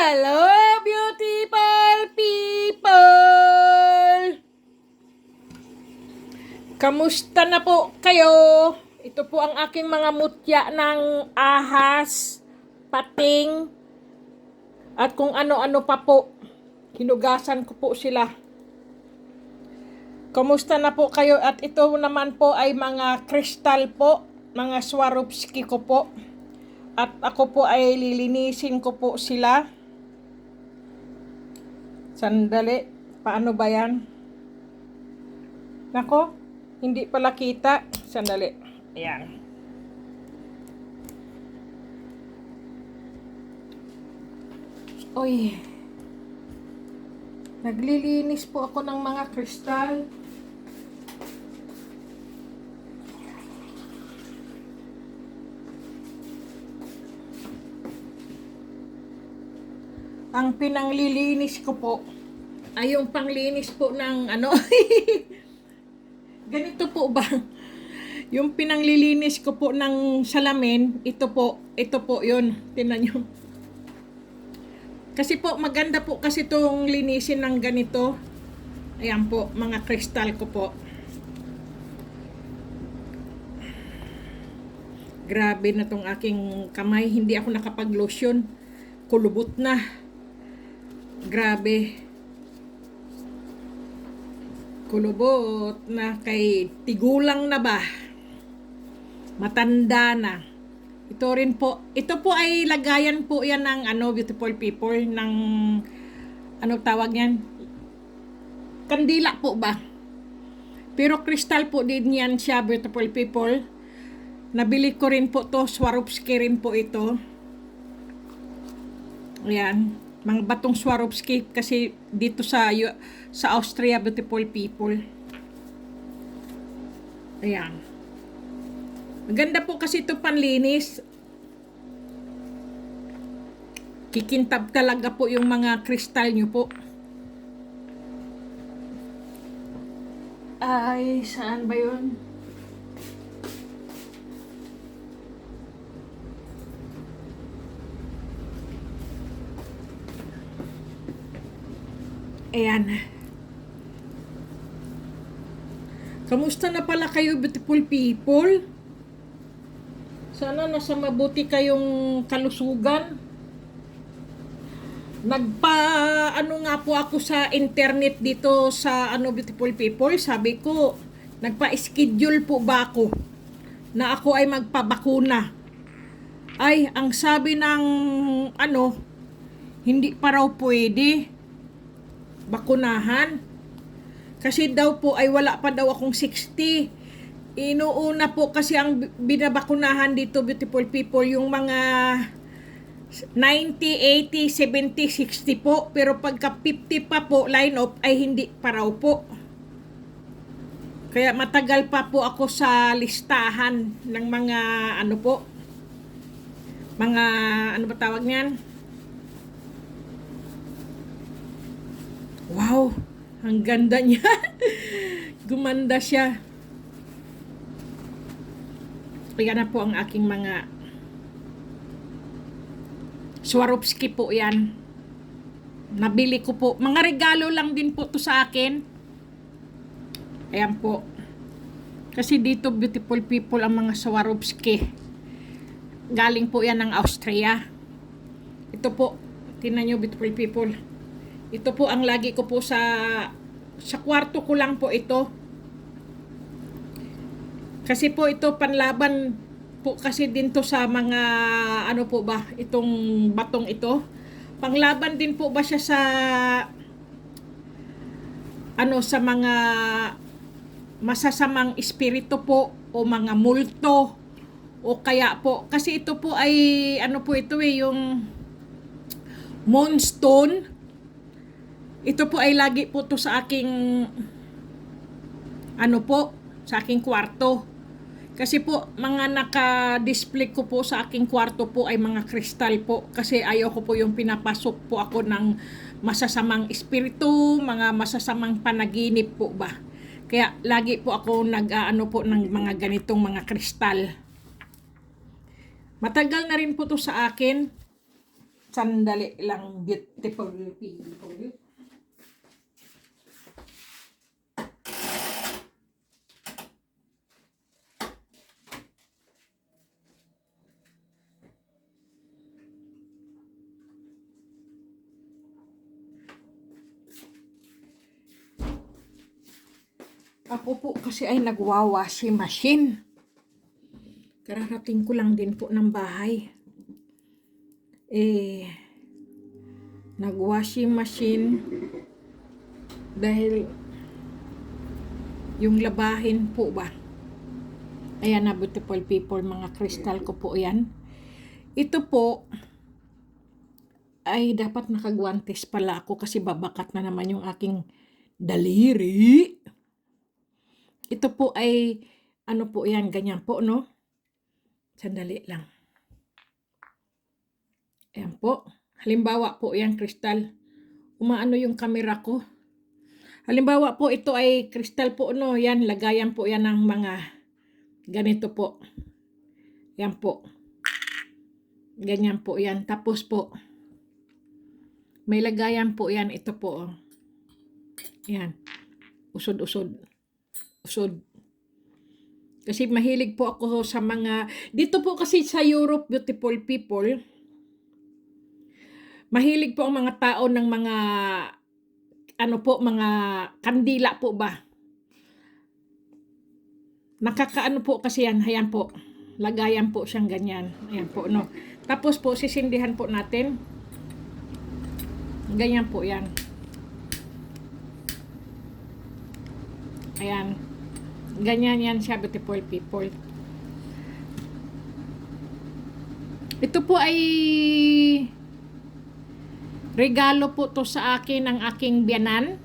Hello, beautiful people! Kamusta na po kayo? Ito po ang aking mga mutya ng ahas, pating, at kung ano-ano pa po. Hinugasan ko po sila. Kamusta na po kayo? At ito naman po ay mga kristal po, mga Swarovski ko po. At ako po ay lilinisin ko po sila. Sandali, paano ba yan? Nako, hindi pala kita. Sandali, ayan. Oy, naglilinis po ako ng mga kristal. Ang pinanglilinis ko po ay yung panglinis po ng ano. Ganito po ba? Yung pinanglilinis ko po ng salamin, ito po yun. Tingnan nyo. Kasi po maganda po kasi itong linisin ng ganito. Ayan po, mga kristal ko po. Grabe na tong aking kamay, hindi ako nakapag-lotion. Kulubot na. Grabe. Kulubot na kay tigulang na ba? Matanda na. Ito rin po. Ito po ay lagayan po yan ng ano, beautiful people, ng ano tawag yan? Kandila po ba? Pero kristal po din yan siya, beautiful people. Nabili ko rin po to, Swarovski rin po ito. Ayan. Mga batong Swarovski kasi dito sa Austria, beautiful people. Ayan. Maganda po kasi ito panlinis. Kikintab talaga po yung mga kristal nyo po. Ay, saan ba yun? Ayan. Kamusta na pala kayo, beautiful people? Sana nasa mabuti kayong kalusugan. Ano nga po ako sa internet dito sa beautiful people. Sabi ko, nagpa-schedule po ba ako na ako ay magpabakuna. Ay, ang sabi ng hindi pa raw pwede bakunahan. Kasi daw po ay wala pa daw akong 60. Inuuna po kasi ang binabakunahan dito, beautiful people, yung mga 90, 80, 70, 60 po. Pero pagka 50 pa po, line up, ay hindi pa raw po. Kaya matagal pa po ako sa listahan ng mga mga ano ba tawag niyan? Wow, ang ganda niya. Gumanda siya. Ayan na po ang aking mga Swarovski po yan. Nabili ko po. Mga regalo lang din po to sa akin. Ayan po. Kasi dito, beautiful people, ang mga Swarovski. Galing po yan ng Austria. Ito po. Tingnan nyo, beautiful people. Ito po ang lagi ko po sa kwarto ko lang po ito. Kasi po ito panlaban po kasi din to sa mga po ba, itong batong ito. Panglaban din po ba siya sa sa mga masasamang espiritu po o mga multo o kaya po kasi ito po ay po ito yung moonstone. Ito po ay lagi po to sa aking sa aking kwarto. Kasi po mga naka-display ko po sa aking kwarto po ay mga kristal po. Kasi ayaw ko po yung pinapasok po ako ng masasamang espiritu, mga masasamang panaginip po ba. Kaya lagi po ako po ng mga ganitong mga kristal. Matagal na rin po to sa akin. Sandali lang, beautiful people. Ako po kasi ay nagwa-washing machine. Kararating ko lang din po ng bahay. Nag-washing machine dahil yung labahin po ba. Ayan na, beautiful people, mga crystal ko po yan. Ito po ay dapat nakagwantes pala ako kasi babakat na naman yung aking daliri. Ito po ay, ano po yan, ganyan po, no? Sandali lang. Ayan po. Halimbawa po yan, kristal. Umaano yung camera ko. Halimbawa po, ito ay kristal po, no? Yan, lagayan po yan ng mga ganito po. Yan po. Ganyan po yan. Tapos po, may lagayan po yan. Ito po, oh. Yan. Usod-usod. Usod. Kasi mahilig po ako sa mga, dito po kasi sa Europe, beautiful people, mahilig po ang mga tao ng mga, ano po, mga kandila po ba. Nakakaano po kasi yan, ayan po, lagayan po siyang ganyan, ayan po, no. Tapos po, sisindihan po natin, ganyan po yan. Ayan. Ganyan yan siya, beautiful people. Ito po ay regalo po to sa akin ng aking biyanan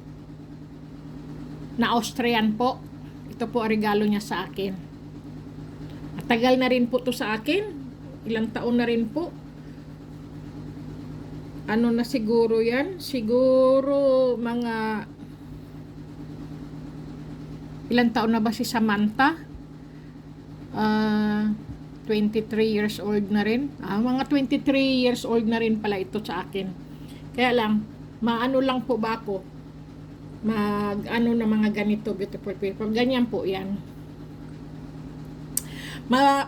na Austrian po. Ito po ang regalo niya sa akin. At tagal na rin po to sa akin. Ilang taon na rin po. Ano na siguro yan? Siguro mga ilang taon na ba si Samantha? 23 years old na rin. Mga 23 years old na rin pala ito sa akin. Kaya lang, maano lang po ba ako? Mag-ano na mga ganito, beautiful people. Ganyan po yan.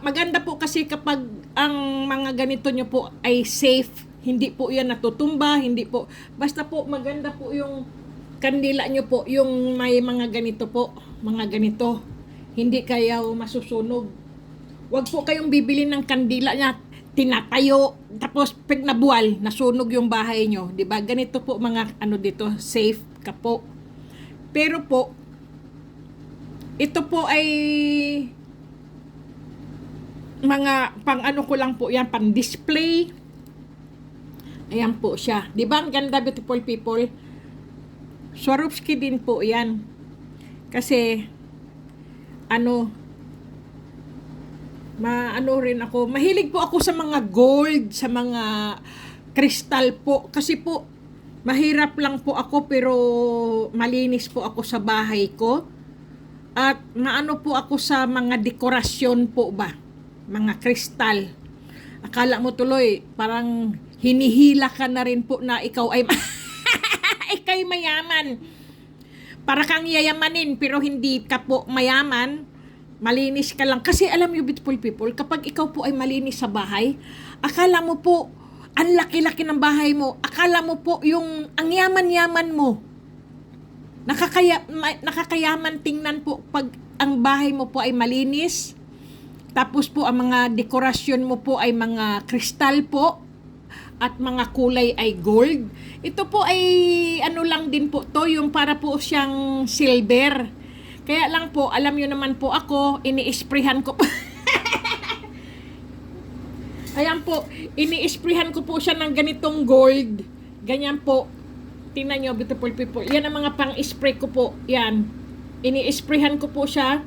Maganda po kasi kapag ang mga ganito nyo po ay safe. Hindi po yan natutumba. Hindi po. Basta po maganda po yung kandila nyo po. Yung may mga ganito po. Mga ganito, hindi kayo masusunog. Huwag po kayong bibili ng kandila na tinatayo, tapos pag nabuwal, nasunog yung bahay nyo. Diba? Ganito po mga ano dito, safe ka po. Pero po, ito po ay mga pang ano ko lang po yan, pang display. Ayan po siya. Diba ang ganda, beautiful people? Swarovski din po yan. Kasi, maano rin ako, mahilig po ako sa mga gold, sa mga kristal po. Kasi po, mahirap lang po ako pero malinis po ako sa bahay ko. At maano po ako sa mga dekorasyon po ba, mga kristal. Akala mo tuloy, parang hinihila ka na rin po na ikaw ay ikay mayaman. Para kang yayamanin pero hindi ka po mayaman, malinis ka lang. Kasi alam niyo, beautiful people, kapag ikaw po ay malinis sa bahay, akala mo po, ang laki-laki ng bahay mo, akala mo po yung ang yaman-yaman mo. Nakakayaman tingnan po pag ang bahay mo po ay malinis. Tapos po ang mga dekorasyon mo po ay mga kristal po. At mga kulay ay gold. Ito po ay ano lang din po to, yung para po siyang silver. Kaya lang po, alam nyo naman po ako, ini-sprayhan ko po. Ayan po, ini-sprayhan ko po siya ng ganitong gold. Ganyan po. Tingnan nyo, beautiful people. Yan ang mga pang-spray ko po. Yan. Ini-sprayhan ko po siya.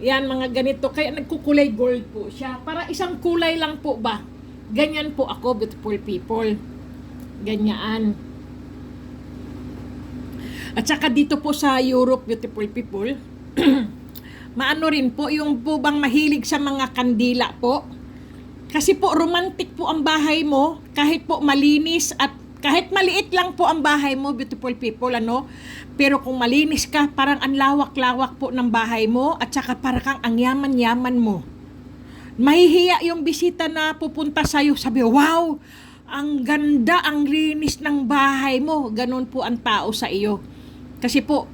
Yan, mga ganito. Kaya nagkukulay gold po siya. Para isang kulay lang po ba? Ganyan po ako, beautiful people. Ganyan. At saka dito po sa Europe, beautiful people, maano rin po, yung po bang mahilig sa mga kandila po. Kasi po, romantic po ang bahay mo. kahit po malinis at kahit maliit lang po ang bahay mo, beautiful people, ano, pero kung malinis ka, parang ang lawak-lawak po ng bahay mo at saka parang kang ang yaman-yaman mo. Mahihiya yung bisita na pupunta sa'yo, sabi, wow, ang ganda, ang linis ng bahay mo. Ganun po ang tao sa iyo. Kasi po,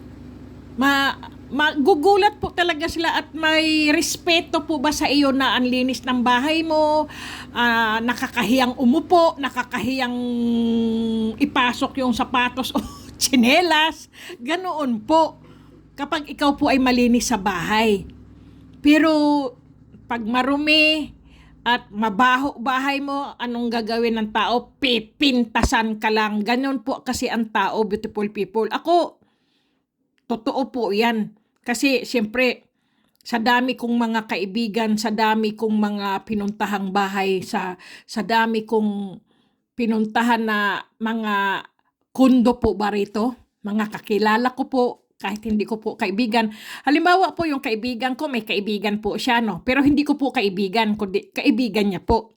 magugulat po talaga sila at may respeto po ba sa iyo na ang linis ng bahay mo, nakakahiyang umupo, nakakahiyang ipasok yung sapatos o tsinelas, ganoon po kapag ikaw po ay malinis sa bahay. Pero pag marumi at mabaho bahay mo, anong gagawin ng tao? Pipintasan ka lang. Ganon po kasi ang tao, beautiful people. Ako, totoo po yan. Kasi siyempre, sa dami kong mga kaibigan, sa dami kong mga pinuntahang bahay, sa dami kong pinuntahan na mga kundo po ba rito, mga kakilala ko po, kahit hindi ko po kaibigan. Halimbawa po yung kaibigan ko, may kaibigan po siya, no? Pero hindi ko po kaibigan, kundi kaibigan niya po.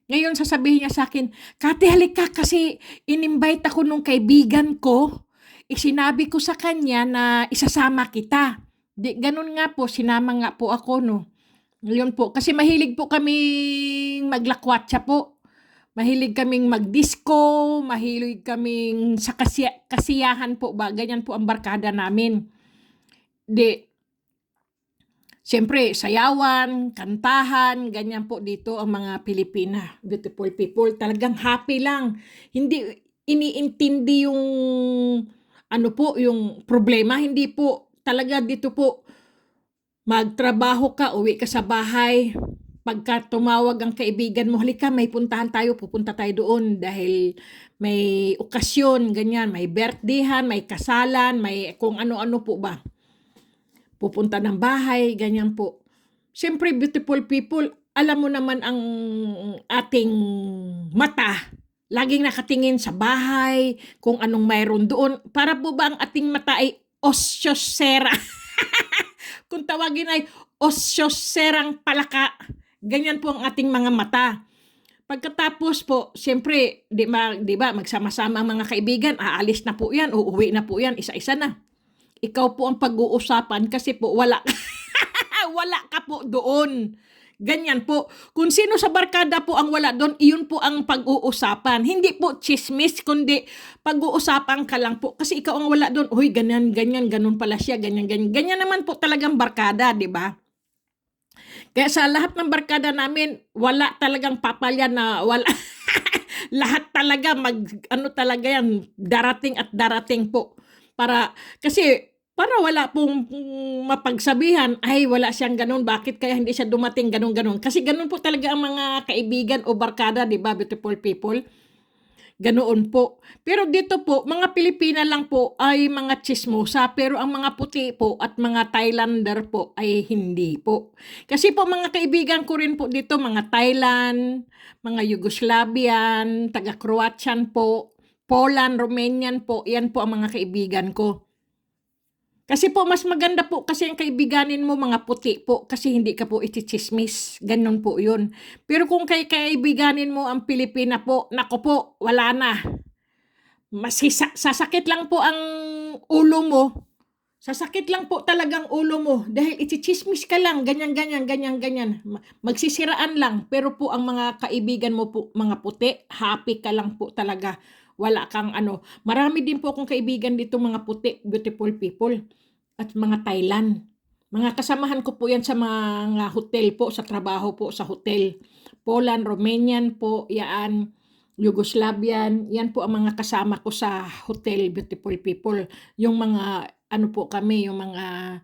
Ngayon sasabihin niya sa akin, Kati, halika kasi in-invite ako nung kaibigan ko. Sinabi ko sa kanya na isasama kita. Ganun nga po, sinama nga po ako, no. Ngayon po, kasi mahilig po kaming maglakwatsa po. Mahilig kaming magdisco, mahilig kaming sa kasiyahan po ba, ganyan po ang barkada namin. Siyempre, sayawan, kantahan, ganyan po dito ang mga Pilipina. Beautiful people, talagang happy lang. Hindi iniintindi yung yung problema, hindi po. Talaga dito po, magtrabaho ka, uwi ka sa bahay. Pagka tumawag ang kaibigan mo, halika, may puntahan tayo, pupunta tayo doon dahil may okasyon, ganyan, may birthdayhan, may kasalan, may kung ano-ano po ba. Pupunta ng bahay, ganyan po. Siyempre, beautiful people, alam mo naman ang ating mata, laging nakatingin sa bahay, kung anong mayroon doon. Para po ba ang ating mata ay osyosera? Kung tawagin ay osyoserang palaka. Ganyan po ang ating mga mata. Pagkatapos po, siyempre, di ba, magsama-sama ang mga kaibigan, aalis na po yan, uuwi na po yan, isa-isa na. Ikaw po ang pag-uusapan kasi po wala ka po doon. Ganyan po. Kung sino sa barkada po ang wala doon, iyon po ang pag-uusapan. Hindi po chismis, kundi pag-uusapan ka lang po. Kasi ikaw ang wala doon. Uy, ganyan, ganun pala siya, ganyan. Ganyan naman po talagang barkada, di ba? Kaya sa lahat ng barkada namin, wala talagang papalya na wala. Lahat talaga, talaga yan, darating at darating po. Kasi wala pong mapagsabihan, ay wala siyang ganun, bakit kaya hindi siya dumating ganun. Kasi ganun po talaga ang mga kaibigan o barkada, di ba, beautiful people? Ganoon po. Pero dito po, mga Pilipina lang po ay mga chismosa, pero ang mga puti po at mga Thailander po ay hindi po. Kasi po mga kaibigan ko rin po dito, mga Thailand, mga Yugoslavian, taga-Croatian po, Poland, Romanian po, yan po ang mga kaibigan ko. Kasi po, mas maganda po kasi ang kaibiganin mo mga puti po kasi hindi ka po itichismis. Ganun po yun. Pero kung kaibiganin mo ang Pilipina po, nako po, wala na. Sasakit lang po ang ulo mo. Sasakit lang po talagang ulo mo dahil itichismis ka lang, ganyan. Magsisiraan lang. Pero po ang mga kaibigan mo po, mga puti, happy ka lang po talaga. Wala kang Marami din po akong kaibigan dito mga puti, beautiful people. At mga Thailand. Mga kasamahan ko po yan sa mga hotel po, sa trabaho po sa hotel. Poland, Romanian po, yan, Yugoslavian, yan po ang mga kasama ko sa hotel, beautiful people. Yung mga, po kami, yung mga,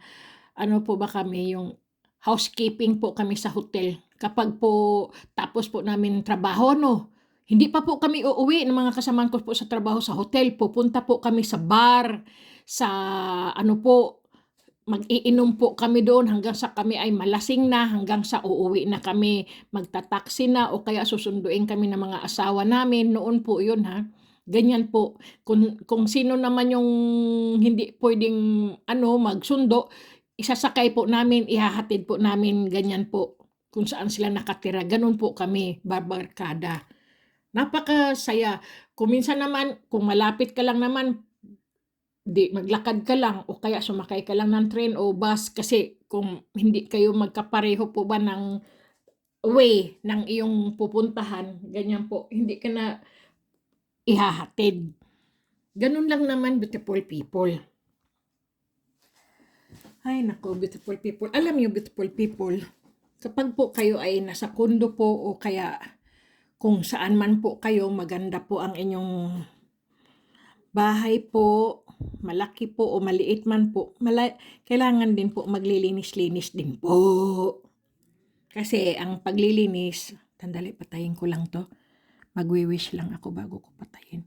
yung housekeeping po kami sa hotel. Kapag po, tapos po namin trabaho, hindi pa po kami uuwi ng mga kasamahan ko po sa trabaho sa hotel. Pupunta po kami sa bar, sa mag-iinom po kami doon hanggang sa kami ay malasing na, hanggang sa uuwi na kami, magtataksi na o kaya susunduin kami ng mga asawa namin. Noon po yun ha. Ganyan po. Kung sino naman yung hindi pwedeng magsundo, isasakay po namin, ihahatid po namin, ganyan po. Kung saan sila nakatira. Ganun po kami, barbarkada. Napakasaya. Kung minsan naman, kung malapit ka lang naman, di maglakad ka lang o kaya sumakay ka lang ng train o bus kasi kung hindi kayo magkapareho po ba ng way ng iyong pupuntahan, ganyan po, hindi ka na ihahatid. Ganun lang naman, beautiful people. Ay nako, beautiful people. Alam niyo, beautiful people, kapag po kayo ay nasa kondo po o kaya kung saan man po kayo, maganda po ang inyong bahay po, malaki po o maliit man po, kailangan din po maglilinis-linis din po. Kasi ang paglilinis, tandali, patayin ko lang to. Magwi-wish lang ako bago ko patayin.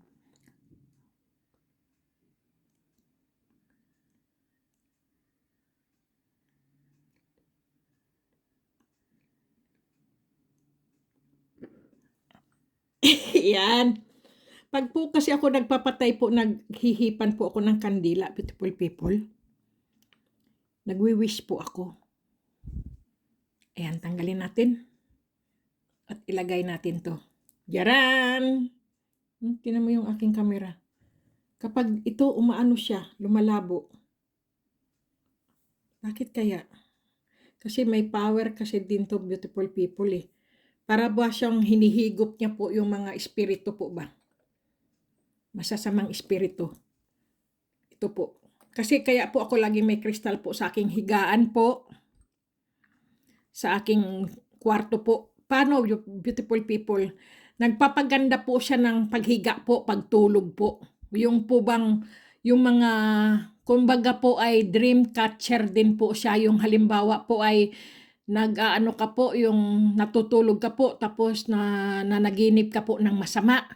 Yan. Pag po kasi ako nagpapatay po, naghihipan po ako ng kandila, beautiful people. Nagwi-wish po ako. Ayan, tanggalin natin. At ilagay natin to. Yaran! Tingnan mo yung aking camera. Kapag ito umaano siya, lumalabo. Bakit kaya? Kasi may power kasi din to, beautiful people eh. Para ba siyang hinihigop niya po yung mga espiritu po ba? Masasamang espiritu. Ito po. Kasi kaya po ako lagi may kristal po sa aking higaan po. Sa aking kwarto po. Paano, beautiful people? Nagpapaganda po siya ng paghiga po, pagtulog po. Yung po bang, yung mga, kumbaga po ay dream catcher din po siya. Yung halimbawa po ay nag-aano ka po, yung natutulog ka po, tapos nanaginip ka po ng masama.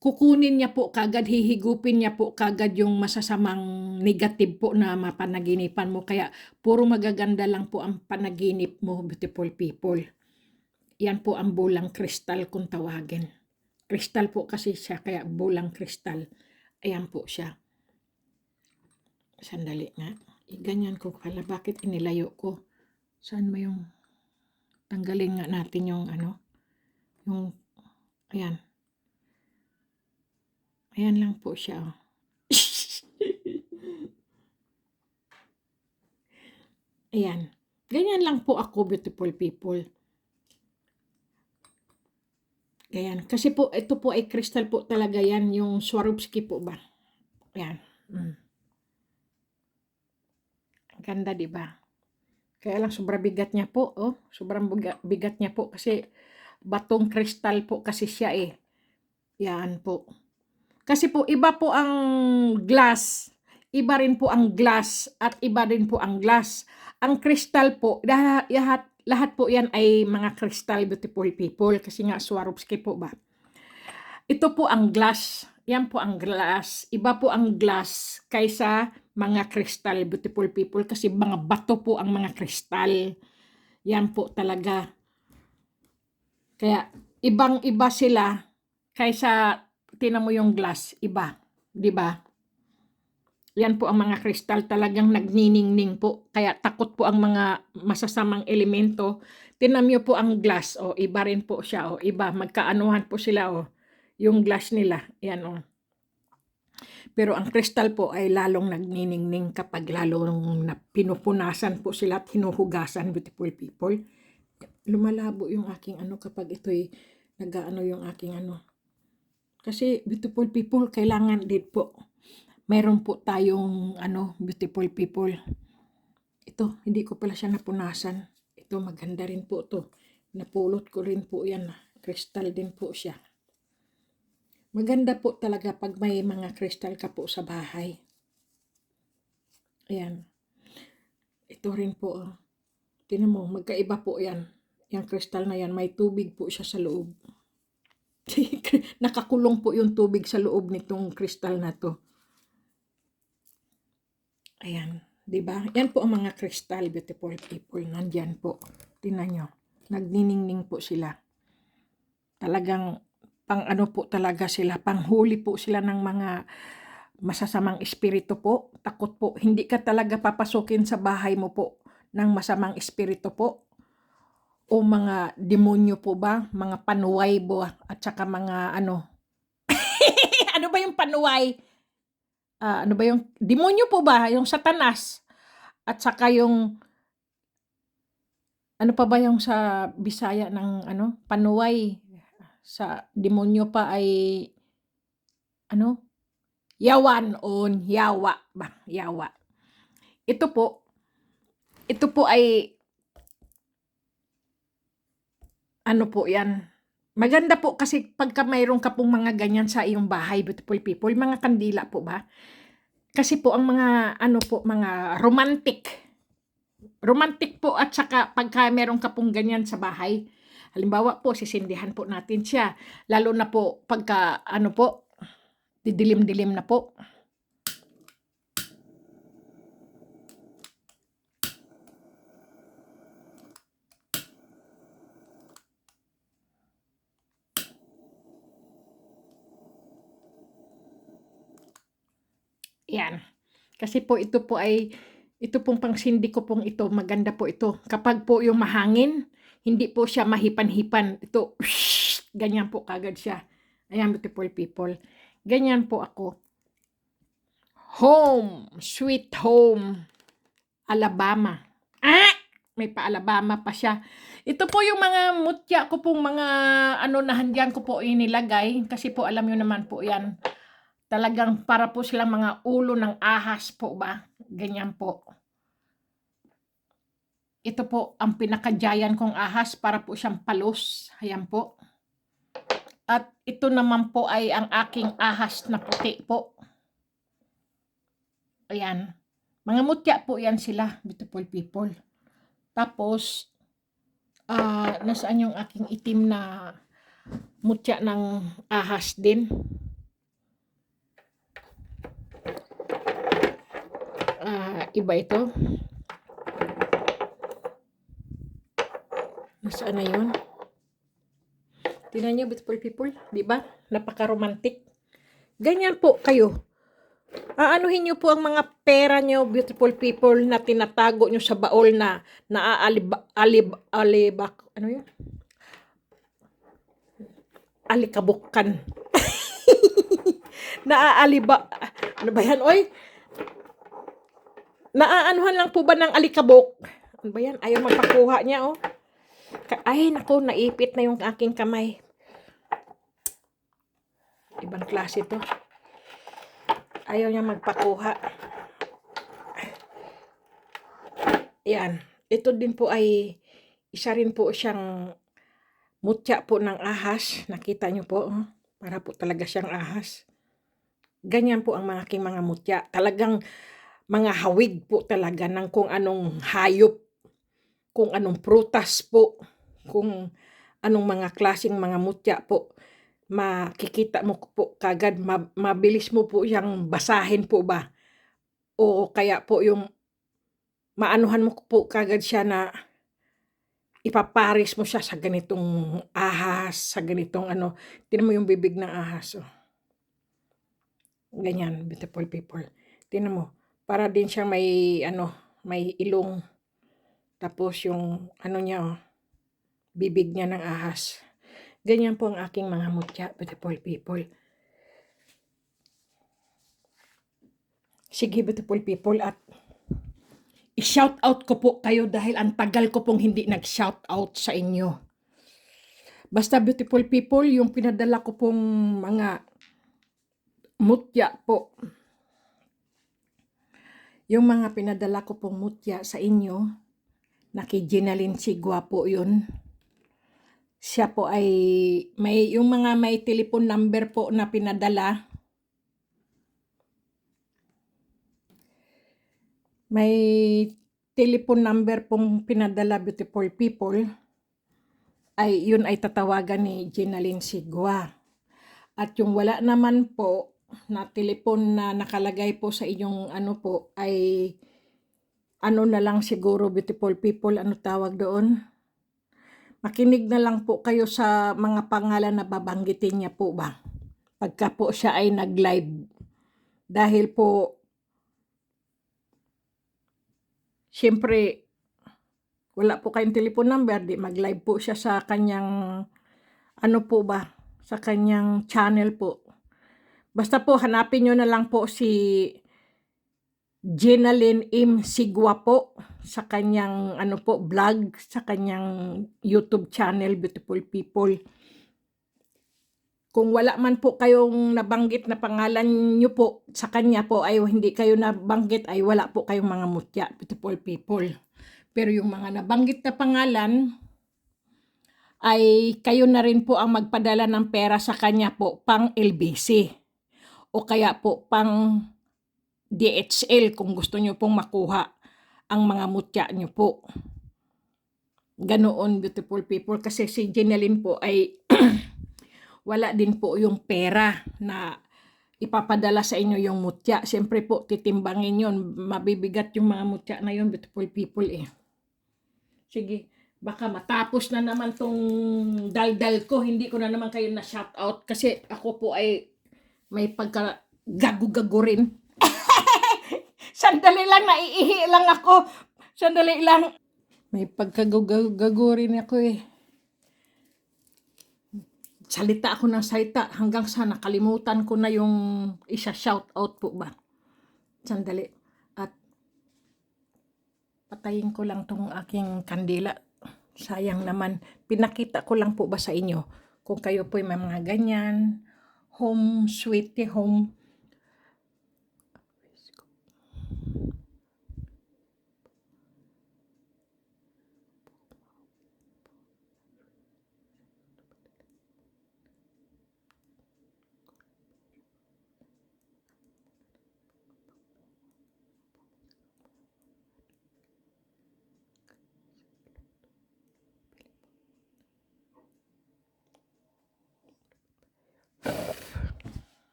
Kukunin niya po kagad, hihigupin niya po kagad yung masasamang negative po na mapanaginipan mo. Kaya puro magaganda lang po ang panaginip mo, beautiful people. Yan po ang bulang kristal kung tawagin. Kristal po kasi siya, kaya bulang kristal. Ayan po siya. Sandali nga. Ganyan ko pala. Bakit inilayo ko? Saan mo yung tanggalin nga natin yung ano? Yung, ayan. Ayan lang po siya. Oh. Ayan. Ganyan lang po ako, beautiful people. Ayan. Kasi po, ito po ay crystal po talaga yan. Yung Swarovski po ba? Ayan. Ganda, di ba? Kaya lang sobrang bigat niya po. Oh. Sobrang bigat niya po kasi batong kristal po kasi siya eh. Yan po. Kasi po, iba po ang glass. Iba rin po ang glass at iba rin po ang glass. Ang kristal po, lahat po yan ay mga kristal, beautiful people. Kasi nga Swarovski po ba. Ito po ang glass. Yan po ang glass. Iba po ang glass kaysa mga kristal, beautiful people. Kasi mga bato po ang mga kristal. Yan po talaga. Kaya ibang-iba sila kaysa tinan mo yung glass, iba, 'di ba? Yan po ang mga kristal talagang nagniningning po. Kaya takot po ang mga masasamang elemento. Tinan niyo po ang glass, o iba rin po siya, o iba, magkaanuhan po sila, o yung glass nila, yan o. Pero ang kristal po ay lalong nagniningning kapag lalong pinupunasan po sila at hinuhugasan, beautiful people. Lumalabo yung aking ano kapag ito'y nag-aano yung aking ano. Kasi beautiful people, kailangan din po. Meron po tayong ano, beautiful people. Ito, hindi ko pala siya napunasan. Ito, maganda rin po to. Napulot ko rin po yan. Crystal din po siya. Maganda po talaga pag may mga crystal ka po sa bahay. Ayan. Ito rin po. Tingnan mo, magkaiba po yan. Yung crystal na yan, may tubig po siya sa loob. Nakakulong po yung tubig sa loob nitong kristal na to. Ayan, 'di ba? Yan po ang mga kristal, beautiful people. Nandiyan po. Tingnan nyo. Nagniningning po sila. Talagang pang ano po talaga sila, panghuli po sila ng mga masasamang espiritu po. Takot po. Hindi ka talaga papasukin sa bahay mo po ng masamang espiritu po. o mga demonyo po ba, mga panuway ba, at saka mga ano, ano ba yung panuway? Ano ba yung demonyo po ba, yung Satanas, at saka yung ano pa ba yung sa Bisaya ng ano, panuway, sa demonyo pa ay ano, yawan on yawa ba, yawa. Ito po, ito po ay ano po 'yan, maganda po kasi pagka mayroon ka pong mga ganyan sa iyong bahay, beautiful people, mga kandila po ba. Kasi po ang mga ano po, mga romantic. Romantic po at saka pagka meron ka pong ganyan sa bahay. Halimbawa po, sisindihan po natin siya. Lalo na po pagka ano po, didilim-dilim na po. Yan. Kasi po ito po ay, ito pong pangsindi ko pong ito, maganda po ito. Kapag po yung mahangin, hindi po siya mahipan-hipan. Ito, ganyan po kagad siya. Ayan, beautiful people. Ganyan po ako. Home, sweet home, Alabama. May pa-Alabama pa siya. Ito po yung mga mutya ko pong mga ano na handyan ko po inilagay. Kasi po alam nyo naman po yan. Talagang para po silang mga ulo ng ahas po ba? Ganyan po. Ito po ang pinakajayan kong ahas para po siyang palos. Ayan po. At ito naman po ay ang aking ahas na puti po. Ayan. Mga mutya po yan sila, beautiful people. Tapos, nasaan yung aking itim na mutya ng ahas din? Iba ito. Nasaan na yun? Tingnan niyo, beautiful people, di ba? Napaka-romantic. Ganyan po kayo. Aanuhin niyo po ang mga pera niyo, beautiful people, na tinatago niyo sa baol na ano yun? Alikabukan. Ano ba yan, oy? Naaanuhan lang po ba ng alikabok? Ano ba yan? Ayaw magpakuha niya, oh. Ay, naku, naipit na yung aking kamay. Ibang klase to. Ayaw niya magpakuha. Yan. Ito din po ay isa rin po siyang mutya po ng ahas. Nakita niyo po, oh. Para po talaga siyang ahas. Ganyan po ang mga aking mga mutya. Talagang mga hawig po talaga ng kung anong hayop, kung anong prutas po, kung anong mga klaseng mga mutya po. Makikita mo po kagad, mabilis mo po yung basahin po ba. O kaya po yung maanuhan mo po kagad siya na ipaparis mo siya sa ganitong ahas, sa ganitong ano. Tingnan mo yung bibig ng ahas. Oh. Ganyan, beautiful people. Tingnan mo. Para din siyang may ano, may ilong. Tapos yung ano niya, oh, bibig niya ng ahas. Ganyan po ang aking mga mutya, beautiful people. Sige, beautiful people, at i-shout out ko po kayo dahil ang tagal ko pong hindi nag-shout out sa inyo. Basta, beautiful people, yung pinadala ko pong mga mutya po. Yung mga pinadala ko pong mutya sa inyo, na kay Ginaline Sigua po yun. Siya po ay, yung mga may telephone number po na pinadala. May telephone number pong pinadala, beautiful people. Yun ay tatawagan ni Ginaline Sigua. At yung wala naman po na telepon na nakalagay po sa inyong ano po ay ano na lang siguro, beautiful people, ano tawag doon? Makinig na lang po kayo sa mga pangalan na babanggitin niya po ba pagka po siya ay nag-live. Dahil po, siyempre, wala po kayong telephone number, di mag-live po siya sa kanyang, ano po ba, sa kanyang channel po. Basta po, hanapin nyo na lang po si Jenalyn M. Sigua po sa kanyang ano po, vlog, sa kanyang YouTube channel, Beautiful People. Kung wala man po kayong nabanggit na pangalan nyo po sa kanya po, ay hindi kayo nabanggit, ay wala po kayong mga mutya, Beautiful People. Pero yung mga nabanggit na pangalan, ay kayo na rin po ang magpadala ng pera sa kanya po pang LBC. O kaya po pang DHL kung gusto nyo pong makuha ang mga mutya nyo po. Ganoon, Beautiful People. Kasi si Jenalyn po ay wala din po yung pera na ipapadala sa inyo yung mutya. Siyempre po, titimbangin yun. Mabibigat yung mga mutya na yun, Beautiful People eh. Sige, baka matapos na naman tong daldal ko. Hindi ko na naman kayo na shout out kasi ako po ay may pagka gago-gago rin. Sandali lang, naiihi lang ako. Sandali lang. May pagkagago rin ako eh. Salita ako ng salita hanggang sa nakalimutan ko na yung isa-shout out po ba. Sandali. At patayin ko lang tong aking kandila. Sayang naman. Pinakita ko lang po ba sa inyo kung kayo po may mga ganyan. Home, sweetie home.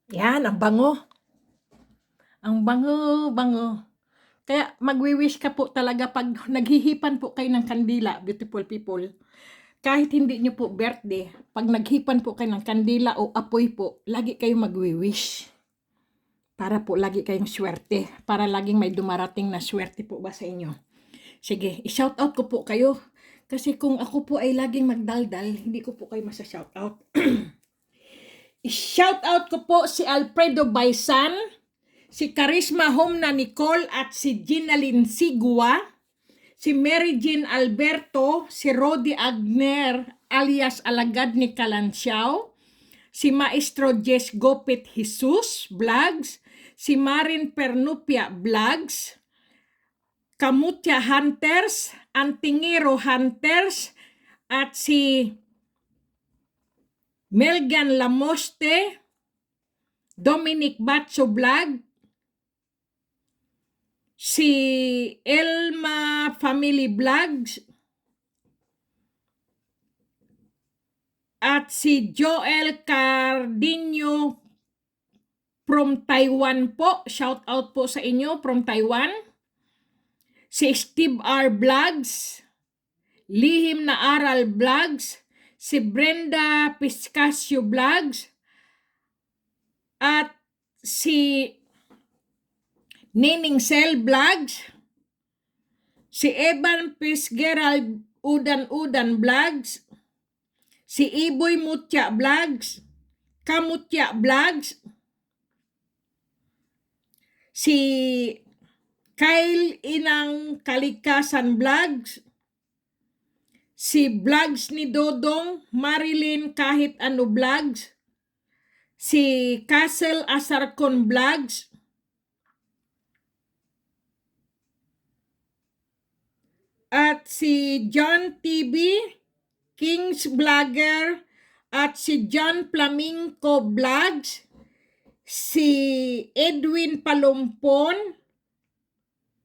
Yan, ang bango. Ang bango. Kaya magwi-wish ka po talaga pag naghihipan po kayo ng kandila, Beautiful People. Kahit hindi nyo po birthday, pag naghipan po kayo ng kandila o apoy po, lagi kayo magwi-wish. Para po lagi kayong swerte. Para laging may dumarating na swerte po ba sa inyo. Sige, i-shout out ko po kayo. Kasi kung ako po ay laging magdaldal, hindi ko po kayo masa-shout out. I-shout out ko po si Alfredo Baisan, si Charisma Home na Nicole at si Jenalyn Sigua, si Mary Jean Alberto, si Rodi Agner alias Alagad ni Kalansiao, si Maestro Jess Gopit Jesus Vlogs, si Marin Pernupia Vlogs, Kamutya Hunters, Antingero Hunters, at si Melgan Lamoste, Dominic Batso Vlog, si Elma Family Vlogs, at si Joel Cardinho from Taiwan po. Shout out po sa inyo from Taiwan. Si Steve R. Vlogs, Lihim na Aral Vlogs, si Brenda Piscasio Vlogs, at si Nining Cell Vlogs, si Evan Pisgeral Udan Vlogs, si Iboy Mutya Vlogs, Kamutya Vlogs, si Kyle Inang Kalikasan Vlogs, si Vlogs ni Dodong Marilyn Kahit Ano Vlogs, si Castle Asarcon Vlogs, at si John TV Kings Vlogger, at si John Flamingo Vlogs, si Edwin Palumpon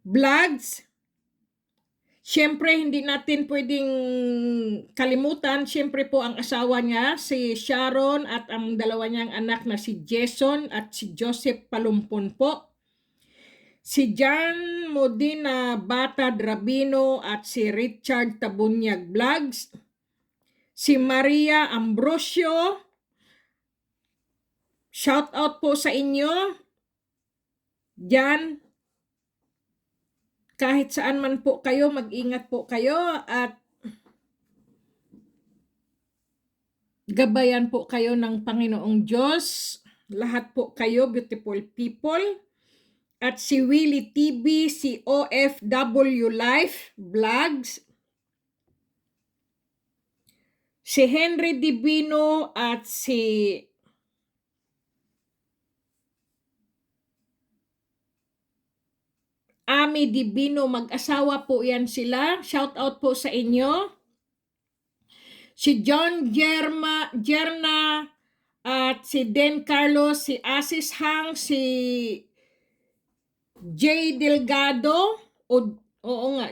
Vlogs. Siyempre, hindi natin pwedeng kalimutan, siyempre po ang asawa niya, si Sharon, at ang dalawa niyang anak na si Jason at si Joseph Palumpon po. Si John Modina Bata Drabino at si Richard Tabunyag Vlogs. Si Maria Ambrosio. Shout out po sa inyo. Diyan. kahit saan man po kayo, mag-ingat po kayo at gabayan po kayo ng Panginoong Diyos. Lahat po kayo, beautiful people. At si Willie TV, si OFW Life Vlogs, si Henry Divino at si Ami Divino, mag-asawa po yan sila. Shout out po sa inyo. Si John Jerna at si Den Carlos, si Asis Hang, si Jay Delgado, oo nga,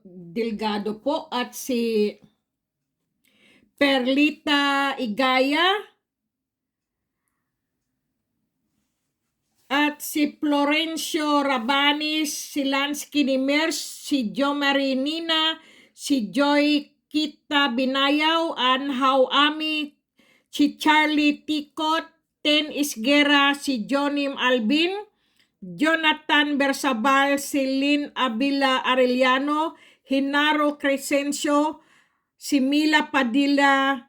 Delgado po, at si Perlita Igaya, at si Florencio Rabanis, si Lance Kinimers, si Jo Marinina, si Joy Kita Binayaw, Anhaw Ami, si Charlie Tikot, Ten Isguera, si Jonim Albin, Jonathan Bersabal, si Lynn Abila Arellano, Hinaro Crescencio, si Mila Padilla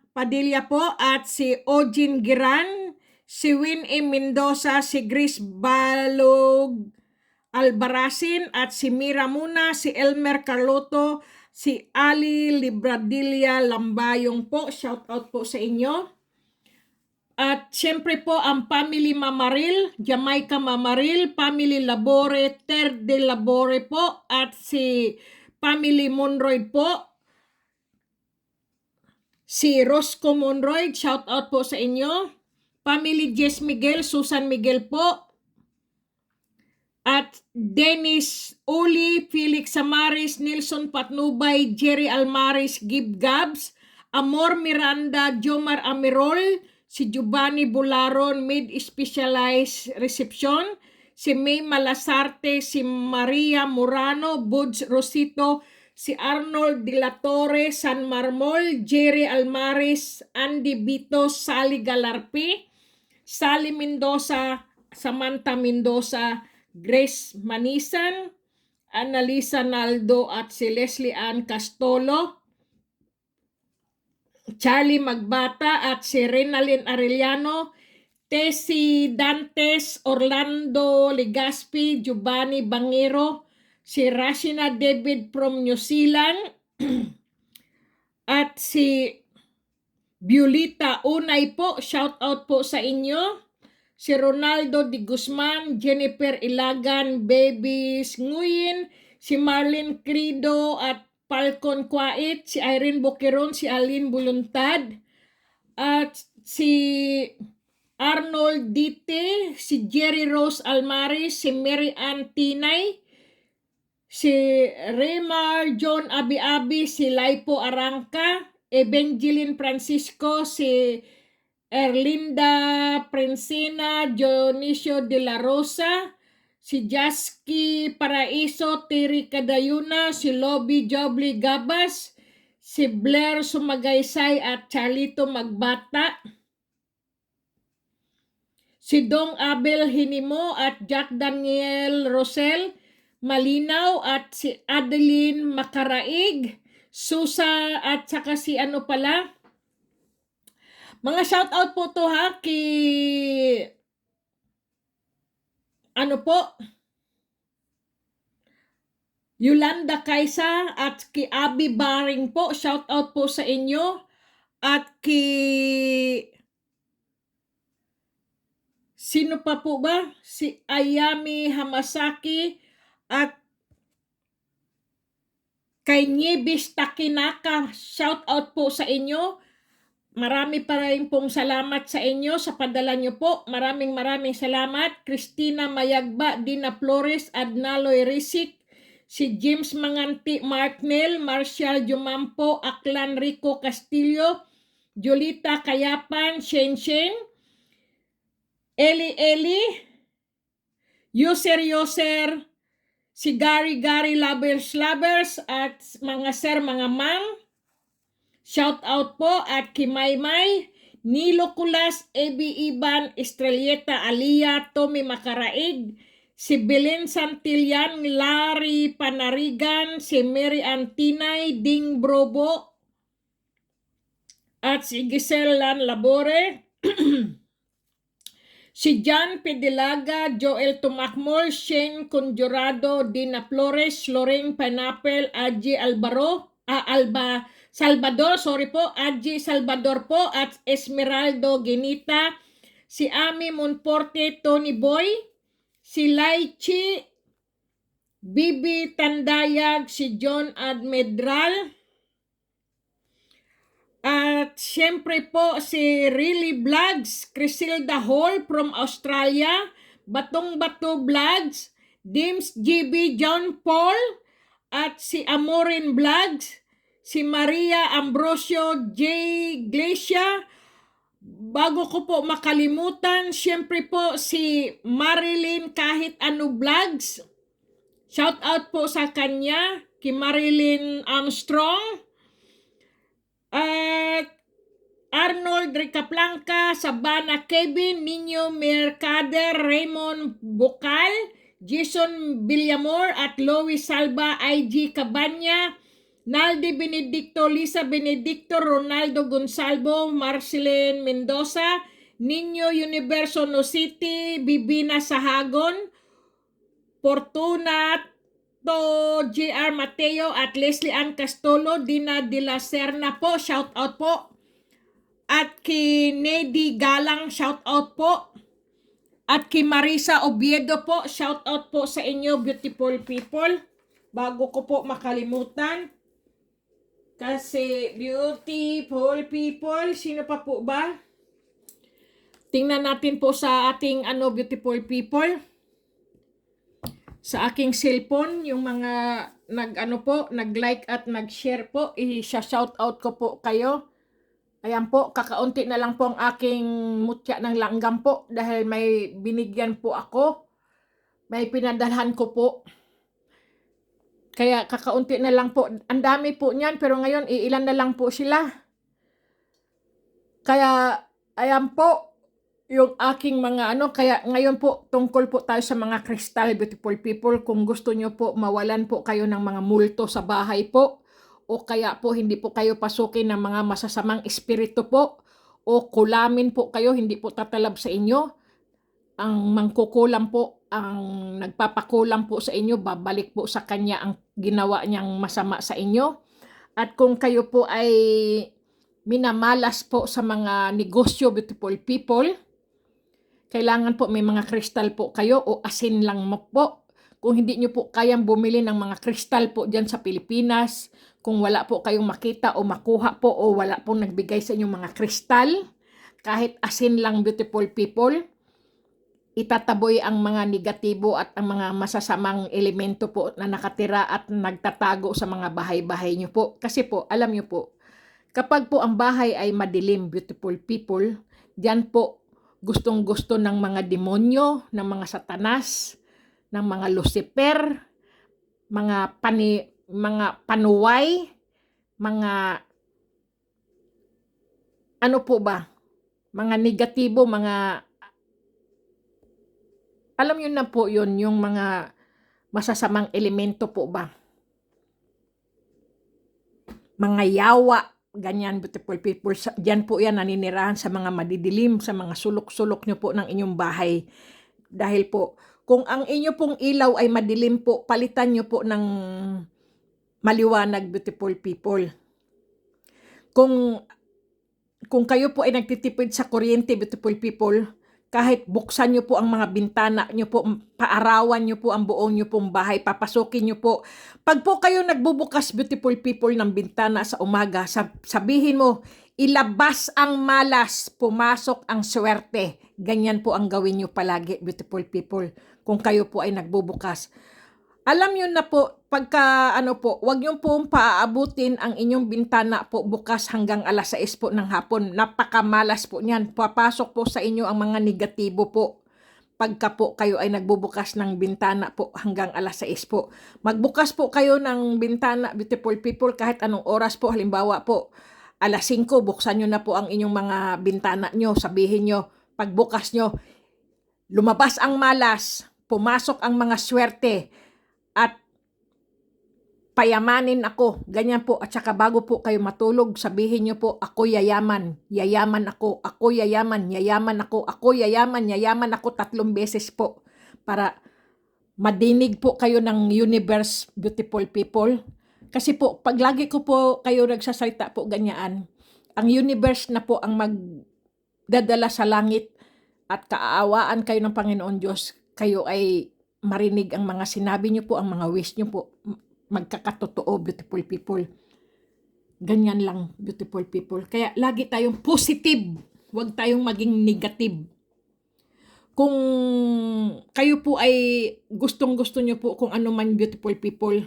po, at si Ojin Giran, si Win E. Mendoza, si Grace Balog Albarasin, at si Mira Muna, si Elmer Carloto, si Ali Libradilla Lambayong po. Shout out po sa inyo. At siyempre po ang Family Mamaril, Jamaica Mamaril, Family Labore, Ter de Labore po, at si Family Monroy po, si Rosco Monroy, shout out po sa inyo. Family Jess Miguel, Susan Miguel po, at Dennis Uli, Felix Samaris, Nilson Patnubay, Jerry Almaris, Gib Gabs, Amor Miranda, Jomar Amirol, si Giovanni Bularon, Mid Specialized Reception, si May Malasarte, si Maria Murano, Buds Rosito, si Arnold De La Torre, San Marmol, Jerry Almaris, Andy Bito, Sally Galarpi, Sally Mendoza, Samantha Mendoza, Grace Manisan, Annalisa Naldo, at si Leslie Ann Castolo, Charlie Magbata, at si Renalyn Arellano, Tessie Dantes, Orlando Legaspi, Giovanni Bangero, si Rashina David from New Zealand, at si Violeta Unay po, shout out po sa inyo. Si Ronaldo Di Guzman, Jennifer Ilagan, Babies Nguyen, si Marlene Crido at Falcon Kwait, si Irene Boqueron, si Aline Buluntad, at si Arnold Dite, si Jerry Rose Almaris, si Mary Ann Tinay, si Remar John Abi-Abi, si Laipo Arangka, Evangeline Francisco, si Erlinda Princina, Dionisio de la Rosa, si Jaski Paraiso, Terry Cadayuna, si Lobby Jobly Gabas, si Blair Sumagaysay at Charlito Magbata, si Dong Abel Hinimo at Jack Daniel Rosel Malinaw, at si Adeline Makaraig, Susa, at saka si ano pala, mga shout out po to ha, ano po, Yolanda Kaisa at ki Abby Baring po, shout out po sa inyo, at sino pa po ba? Si Ayami Hamasaki, at kay Nyebis Takinaka, shout out po sa inyo. Marami pa rin pong salamat sa inyo sa padala nyo po. Maraming salamat. Christina Mayagba, Dina Flores, Adnaloy Risik, si James Manganti Marknell, Marcial Jumampo, Aklan Rico Castillo, Jolita Kayapan, Shen, Eli, Yoser, si Gary Lovers, at mga sir, mga ma'am. Shout out po at Kimaymay, Nilo Kulas, Ebi Iban, Estrelleta Alia, Tommy Makaraig, si Belen Santillan, Larry Panarigan, si Mary Antinay, Ding Brobo, at si Giselle Labore, si John Pedilaga, Joel Tumakmol, Shane Conjurado, Dina Flores, Lorraine Pineapple, Aji Salvador, Aji Salvador po, at Esmeraldo Genita, si Ami Monforte, Tony Boy, si Laichi, Bibi Tandayag, si John Admedral, at syempre po si Really Vlogs, Crisilda Hall from Australia, Batong Bato Vlogs, Dims GB John Paul, at si Amorin Vlogs, si Maria Ambrosio J. Glacia. Bago ko po makalimutan, syempre po si Marilyn Kahit Ano Vlogs. Shout out po sa kanya, kay Marilyn Armstrong. At Arnold Ricaplanca, Sabana Kevin, Nino Mercader, Raymond Bukal, Jason Villamor, at Louis Salva, IG Cabanya, Naldi Benedicto, Lisa Benedicto, Ronaldo Gonsalvo, Marceline Mendoza, Nino Universo No City, Bibina Sahagon, Fortuna JR Mateo, at Leslie Ann Castolo, Dina de la Serna po, shout out po. At kay Nedy Galang, shout out po. At kay Marisa Oviedo po, shout out po sa inyo, beautiful people. Bago ko po makalimutan, kasi beautiful people, sino pa po ba? Tingnan natin po sa ating beautiful people. Sa aking cellphone, yung mga nag-like at nag-share po, i-shout out ko po kayo. Ayan po, kakaunti na lang po ang aking mutya ng langgam po dahil may binigyan po ako. May pinadalhan ko po. Kaya kakaunti na lang po. Ang dami po niyan, pero ngayon iilan na lang po sila. Kaya ayan po yung aking mga kaya ngayon po tungkol po tayo sa mga crystal, beautiful people. Kung gusto nyo po mawalan po kayo ng mga multo sa bahay po, o kaya po hindi po kayo pasukin ng mga masasamang espiritu po, o kulamin po kayo, hindi po tatalab sa inyo, ang mangkukulam po, ang nagpapakulam po sa inyo, babalik po sa kanya ang ginawa niyang masama sa inyo. At kung kayo po ay minamalas po sa mga negosyo, beautiful people, kailangan po may mga kristal po kayo o asin lang mo po. Kung hindi nyo po kayang bumili ng mga kristal po dyan sa Pilipinas, kung wala po kayong makita o makuha po o wala pong nagbigay sa inyong mga kristal, kahit asin lang, beautiful people, itataboy ang mga negatibo at ang mga masasamang elemento po na nakatira at nagtatago sa mga bahay-bahay nyo po. Kasi po, alam nyo po, kapag po ang bahay ay madilim, beautiful people, dyan po gustong-gusto ng mga demonyo, ng mga satanas, ng mga Lucifer, mga panuway, mga po ba? Mga negatibo, mga alam nyo na po yun, yung mga masasamang elemento po ba? Mga yawa, ganyan, beautiful people. Diyan po yan naninirahan sa mga madidilim, sa mga sulok-sulok nyo po ng inyong bahay. Dahil po, kung ang inyo pong ilaw ay madilim po, palitan nyo po ng maliwanag, beautiful people. Kung kayo po ay nagtitipid sa kuryente, beautiful people, kahit buksan nyo po ang mga bintana nyo po, paarawan nyo po ang buong nyo pong bahay, papasukin nyo po. Pag po kayo nagbubukas, beautiful people, ng bintana sa umaga, sabihin mo, ilabas ang malas, pumasok ang swerte. Ganyan po ang gawin nyo palagi, beautiful people, kung kayo po ay nagbubukas. Alam nyo na po, pagka wag nyo pong paaabutin ang inyong bintana po bukas hanggang alas 6 po ng hapon. Napakamalas po niyan. Papasok po sa inyo ang mga negatibo po. Pagka po kayo ay nagbubukas ng bintana po hanggang alas 6 po. Magbukas po kayo ng bintana, beautiful people, kahit anong oras po. Halimbawa po, alas 5, buksan nyo na po ang inyong mga bintana nyo. Sabihin nyo, pagbukas nyo, lumabas ang malas, pumasok ang mga swerte at payamanin ako. Ganyan po. At saka bago po kayo matulog, sabihin nyo po, ako yayaman. Yayaman ako. Ako yayaman. Yayaman ako. Ako yayaman. Yayaman ako 3 beses po. Para madinig po kayo ng universe, beautiful people. Kasi po, pag lagi ko po kayo nagsasalita po ganyan, ang universe na po ang magdadala sa langit at kaaawaan kayo ng Panginoon Diyos. Kayo ay marinig ang mga sinabi nyo po, ang mga wish nyo po. Magkakatotoo, beautiful people. Ganyan lang, beautiful people. Kaya lagi tayong positive. Huwag tayong maging negative. Kung kayo po ay gustong-gusto nyo po kung ano man, beautiful people,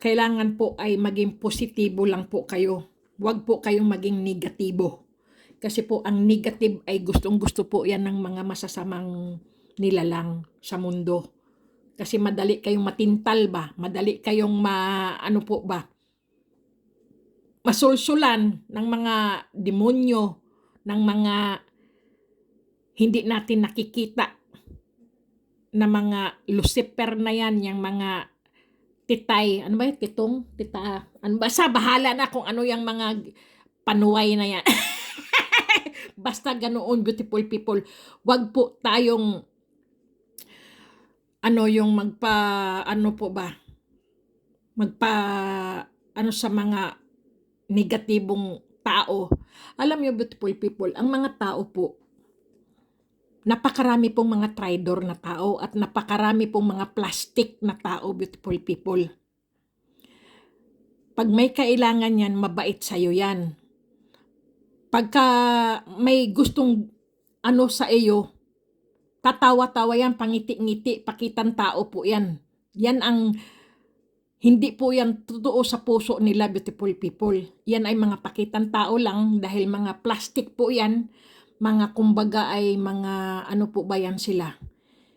kailangan po ay maging positibo lang po kayo. Huwag po kayong maging negatibo. Kasi po ang negative ay gustong-gusto po yan ng mga masasamang nilalang sa mundo. Kasi madali kayong matintal ba? Madali kayong masulsulan ng mga demonyo, ng mga hindi natin nakikita na mga Lucifer na yan, yung mga titay, ano ba yun? Tita, ano ba? Sa bahala na kung ano yung mga panuway na yan. Basta ganoon, beautiful people. Wag po tayong sa mga negatibong tao. Alam niyo, beautiful people, ang mga tao po, napakarami pong mga traidor na tao at napakarami pong mga plastic na tao, beautiful people. Pag may kailangan yan, mabait sa'yo yan. Pagka may gustong sa iyo, tatawa-tawa yan, pangiti-ngiti, pakitang tao po yan. Yan ang, hindi po yan totoo sa puso nila, beautiful people. Yan ay mga pakitang tao lang dahil mga plastic po yan. Mga kumbaga ay mga, po ba yan sila?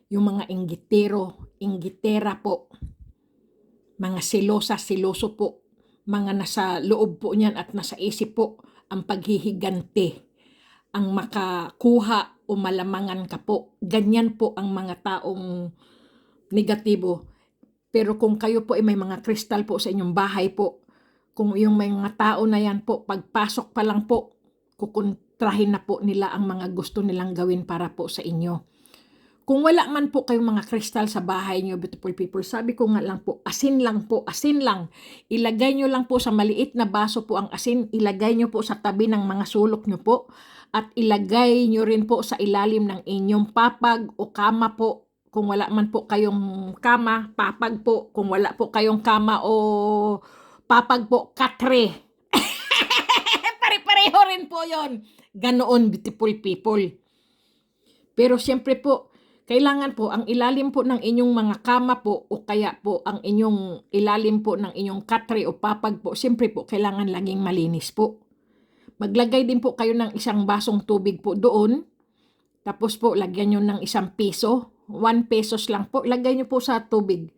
Yung mga inggitera po. Mga siloso po. Mga nasa loob po niyan at nasa isip po ang paghihigante. Ang makakuha o malamangan ka po. Ganyan po ang mga taong negatibo. Pero kung kayo po ay may mga kristal po sa inyong bahay po, kung yung may mga tao na yan po, pagpasok pa lang po, kukontrahin na po nila ang mga gusto nilang gawin para po sa inyo. Kung wala man po kayong mga kristal sa bahay nyo, beautiful people, sabi ko nga lang po, asin lang po, asin lang. Ilagay nyo lang po sa maliit na baso po ang asin, ilagay nyo po sa tabi ng mga sulok nyo po, at ilagay nyo rin po sa ilalim ng inyong papag o kama po. Kung wala man po kayong kama, papag po. Kung wala po kayong kama o papag po, katre. Pare-pareho rin po yon. Ganoon, beautiful people. Pero siyempre po, kailangan po ang ilalim po ng inyong mga kama po o kaya po ang inyong ilalim po ng inyong katre o papag po, siyempre po kailangan laging malinis po. Maglagay din po kayo ng isang basong tubig po doon. Tapos po, lagyan nyo ng 1 piso. 1 pesos lang po. Lagay nyo po sa tubig.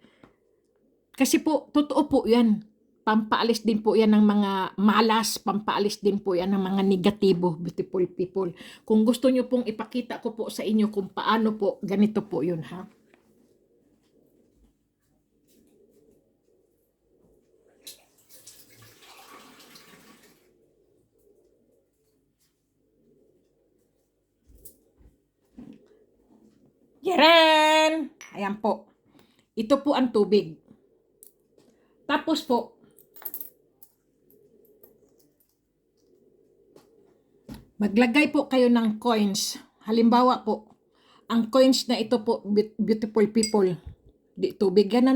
Kasi po, totoo po yan. Pampaalis din po yan ng mga malas. Pampaalis din po yan ng mga negatibo, beautiful people. Kung gusto nyo pong ipakita ko po sa inyo kung paano po, ganito po yun, ha? Yaran! Ayan po. Ito po ang tubig. Tapos po, maglagay po kayo ng coins. Halimbawa po, ang coins na ito po, beautiful people, tubig yan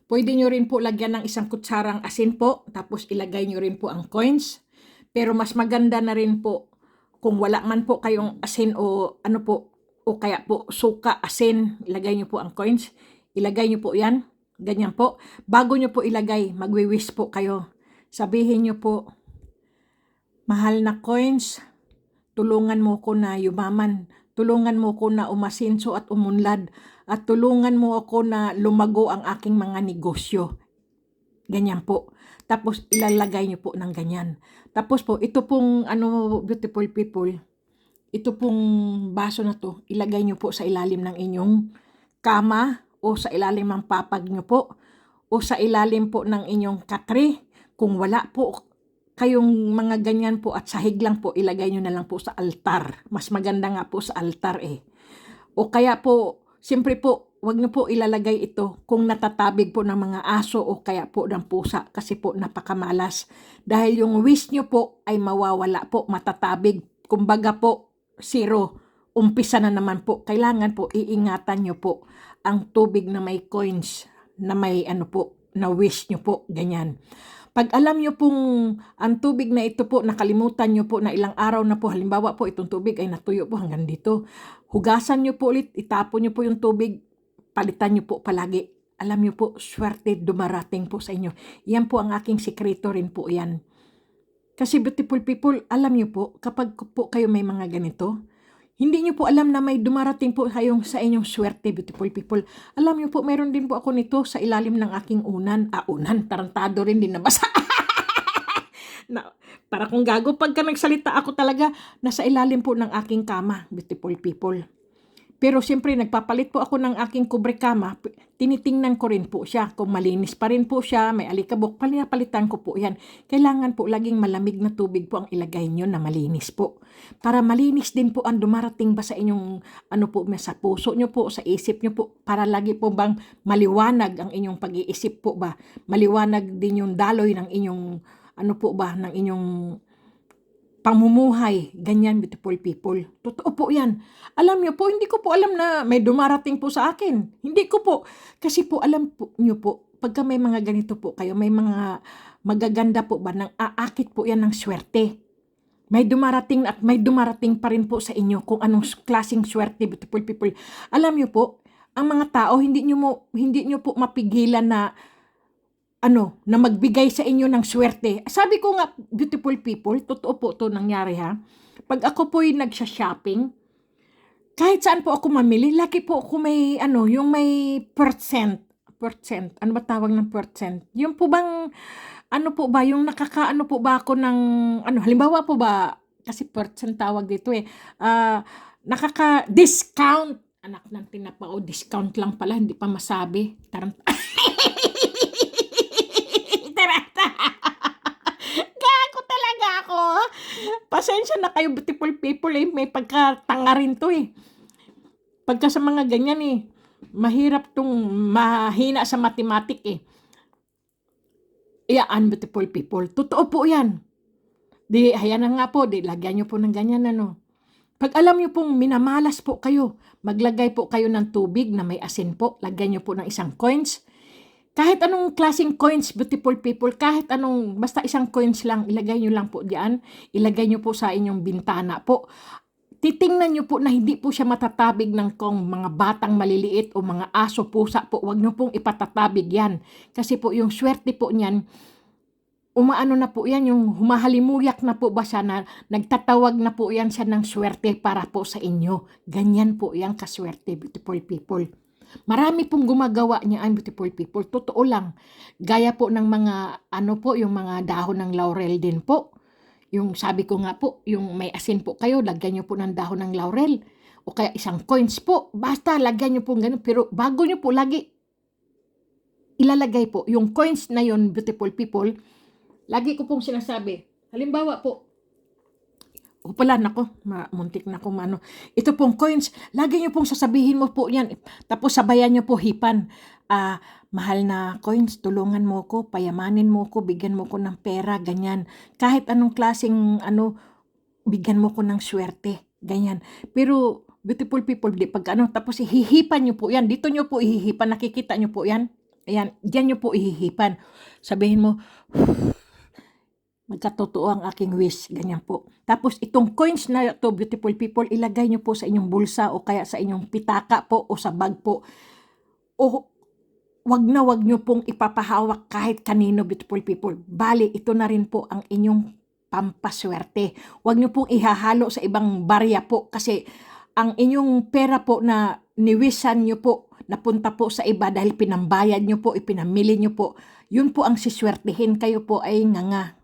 Pwede nyo rin po lagyan ng 1 kutsarang asin po, tapos ilagay nyo rin po ang coins. Pero mas maganda na rin po, kung wala man po kayong asin o o kaya po suka, asin, ilagay nyo po ang coins. Ilagay nyo po yan. Ganyan po. Bago nyo po ilagay, magwi-wish po kayo. Sabihin nyo po, mahal na coins, tulungan mo ko na yumaman. Tulungan mo ko na umasinso at umunlad. At tulungan mo ako na lumago ang aking mga negosyo. Ganyan po. Tapos ilalagay nyo po ng ganyan. Tapos po, ito pong beautiful people, ito pong baso na to, ilagay nyo po sa ilalim ng inyong kama o sa ilalim ng papag nyo po o sa ilalim po ng inyong katre. Kung wala po kayong mga ganyan po at sahig lang po, ilagay nyo na lang po sa altar. Mas maganda nga po sa altar eh. O kaya po, siyempre po, wag nyo po ilalagay ito kung natatabig po ng mga aso o kaya po ng pusa kasi po napakamalas. Dahil yung wish nyo po ay mawawala po, matatabig. Kumbaga po, zero. Umpisa na naman po. Kailangan po, iingatan nyo po ang tubig na may coins, na may ano po, na wish nyo po, ganyan. Pag alam nyo pong ang tubig na ito po, nakalimutan nyo po na ilang araw na po, halimbawa po itong tubig ay natuyo po hanggang dito, hugasan nyo po ulit, itapon nyo po yung tubig, palitan nyo po palagi. Alam nyo po, swerte dumarating po sa inyo. Yan po ang aking sekreto rin po yan. Kasi beautiful people, alam nyo po, kapag po kayo may mga ganito, hindi nyo po alam na may dumarating po kayong sa inyong swerte, beautiful people. Alam nyo po, mayroon din po ako nito sa ilalim ng aking unan. Unan, tarantado rin din nabasa. Na, para kung gago, pagka nagsalita ako talaga, nasa ilalim po ng aking kama, beautiful people. Pero siyempre, nagpapalit po ako ng aking kubrekama, tinitingnan ko rin po siya. Kung malinis pa rin po siya, may alikabok, palitan ko po yan. Kailangan po laging malamig na tubig po ang ilagay nyo na malinis po. Para malinis din po ang dumarating ba sa inyong, ano po, sa puso nyo po, sa isip nyo po, para lagi po bang maliwanag ang inyong pag-iisip po ba? Maliwanag din yung daloy ng inyong, ano po ba, ng inyong pamumuhay, ganyan beautiful people. Totoo po yan. Alam nyo po, hindi ko po alam na may dumarating po sa akin. Hindi ko po. Kasi po alam po nyo po, pagka may mga ganito po kayo, may mga magaganda po ba, nang aakit po yan ng swerte. May dumarating at may dumarating pa rin po sa inyo kung anong klaseng swerte, beautiful people. Alam nyo po, ang mga tao, hindi nyo po mapigilan na na magbigay sa inyo ng swerte. Sabi ko nga, beautiful people, totoo po to nangyari ha. Pag ako po'y nagsha-shopping, kahit saan po ako mamili, lagi po ako may, yung may percent. Ano ba tawag ng percent? Yung po bang, po ba, yung nakakaano po ba ako ng, halimbawa po ba, kasi percent tawag dito eh, nakaka-discount. Anak ng tinapa, discount lang pala, hindi pa masabi. Pasensya na kayo, beautiful people eh. May pagkatanga rin to eh. Pagka sa mga ganyan eh, mahirap tong mahina sa mathematic eh. Iyaan, beautiful people. Totoo po yan. Di, hayan na nga po, di, lagyan nyo po ng ganyan Pag alam nyo pong minamalas po kayo, maglagay po kayo ng tubig na may asin po, lagyan nyo po ng isang coins. Kahit anong klaseng coins, beautiful people, kahit anong, basta isang coins lang, ilagay nyo lang po diyan, ilagay nyo po sa inyong bintana po. Titingnan nyo po na hindi po siya matatabig ng mga batang maliliit o mga aso, pusa po. Huwag nyo pong ipatatabig yan. Kasi po yung swerte po niyan, umaano na po yan, yung humahalimuyak na po ba siya na nagtatawag na po yan siya ng swerte para po sa inyo. Ganyan po yan kaswerte, beautiful people. Marami pong gumagawa niyan, beautiful people. Totoo lang. Gaya po ng mga, yung mga dahon ng laurel din po. Yung sabi ko nga po, yung may asin po kayo, lagyan nyo po ng dahon ng laurel. O kaya isang coins po. Basta lagyan nyo po ganun. Pero bago nyo po lagi ilalagay po, yung coins na yon, beautiful people, lagi ko pong sinasabi. Halimbawa po, muntik na ko ito pong coins, lagi nyo pong sasabihin mo po yan. Tapos sabayan nyo po hipan. Mahal na coins, tulungan mo ko, payamanin mo ko, bigyan mo ko ng pera, ganyan. Kahit anong klaseng, bigyan mo ko ng swerte, ganyan. Pero, beautiful people, tapos ihihipan nyo po yan. Dito nyo po ihihipan, nakikita nyo po yan. Ayan, diyan nyo po ihihipan. Sabihin mo, magkatotoo ang aking wish, ganyan po. Tapos itong coins na to, beautiful people, ilagay nyo po sa inyong bulsa o kaya sa inyong pitaka po o sa bag po. O wag nyo pong ipapahawak kahit kanino, beautiful people. Bali, ito na rin po ang inyong pampaswerte. Wag nyo pong ihahalo sa ibang barya po kasi ang inyong pera po na niwisan nyo po, napunta po sa iba dahil pinambayad nyo po, ipinamili nyo po, yun po ang siswertehin, kayo po ay nganga.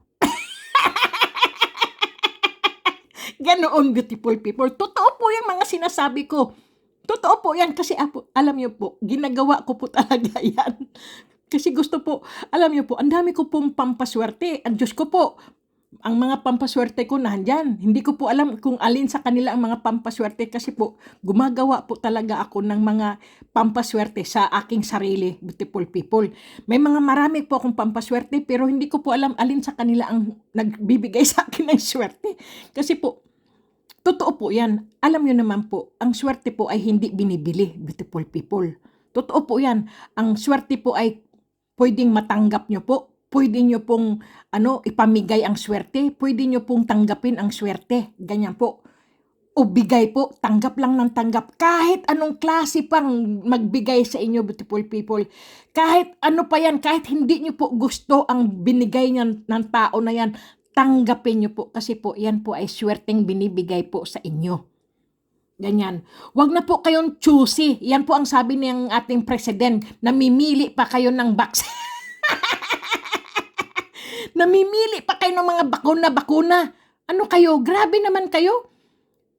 Ganoon, beautiful people. Totoo po yung mga sinasabi ko. Totoo po yan kasi alam niyo po, ginagawa ko po talaga yan. Kasi gusto po, alam niyo po, ang dami ko pong pampaswerte. Ang Diyos ko po, ang mga pampaswerte ko nandyan. Hindi ko po alam kung alin sa kanila ang mga pampaswerte kasi po, gumagawa po talaga ako ng mga pampaswerte sa aking sarili, beautiful people. May mga marami po akong pampaswerte pero hindi ko po alam alin sa kanila ang nagbibigay sa akin ng swerte. Kasi po, totoo po yan. Alam nyo naman po, ang swerte po ay hindi binibili, beautiful people. Totoo po yan. Ang swerte po ay pwedeng matanggap nyo po. Pwede nyo pong ipamigay ang swerte. Pwede nyo pong tanggapin ang swerte. Ganyan po. O bigay po, tanggap lang ng tanggap. Kahit anong klase pang magbigay sa inyo, beautiful people. Kahit ano pa yan, kahit hindi nyo po gusto ang binigay niyan ng tao na yan, tanggapin nyo po kasi po yan po ay swerteng binibigay po sa inyo. Ganyan. Huwag na po kayong choosy. Yan po ang sabi ng ating president. Namimili pa kayo ng box. Namimili pa kayo ng mga bakuna. Ano kayo? Grabe naman kayo.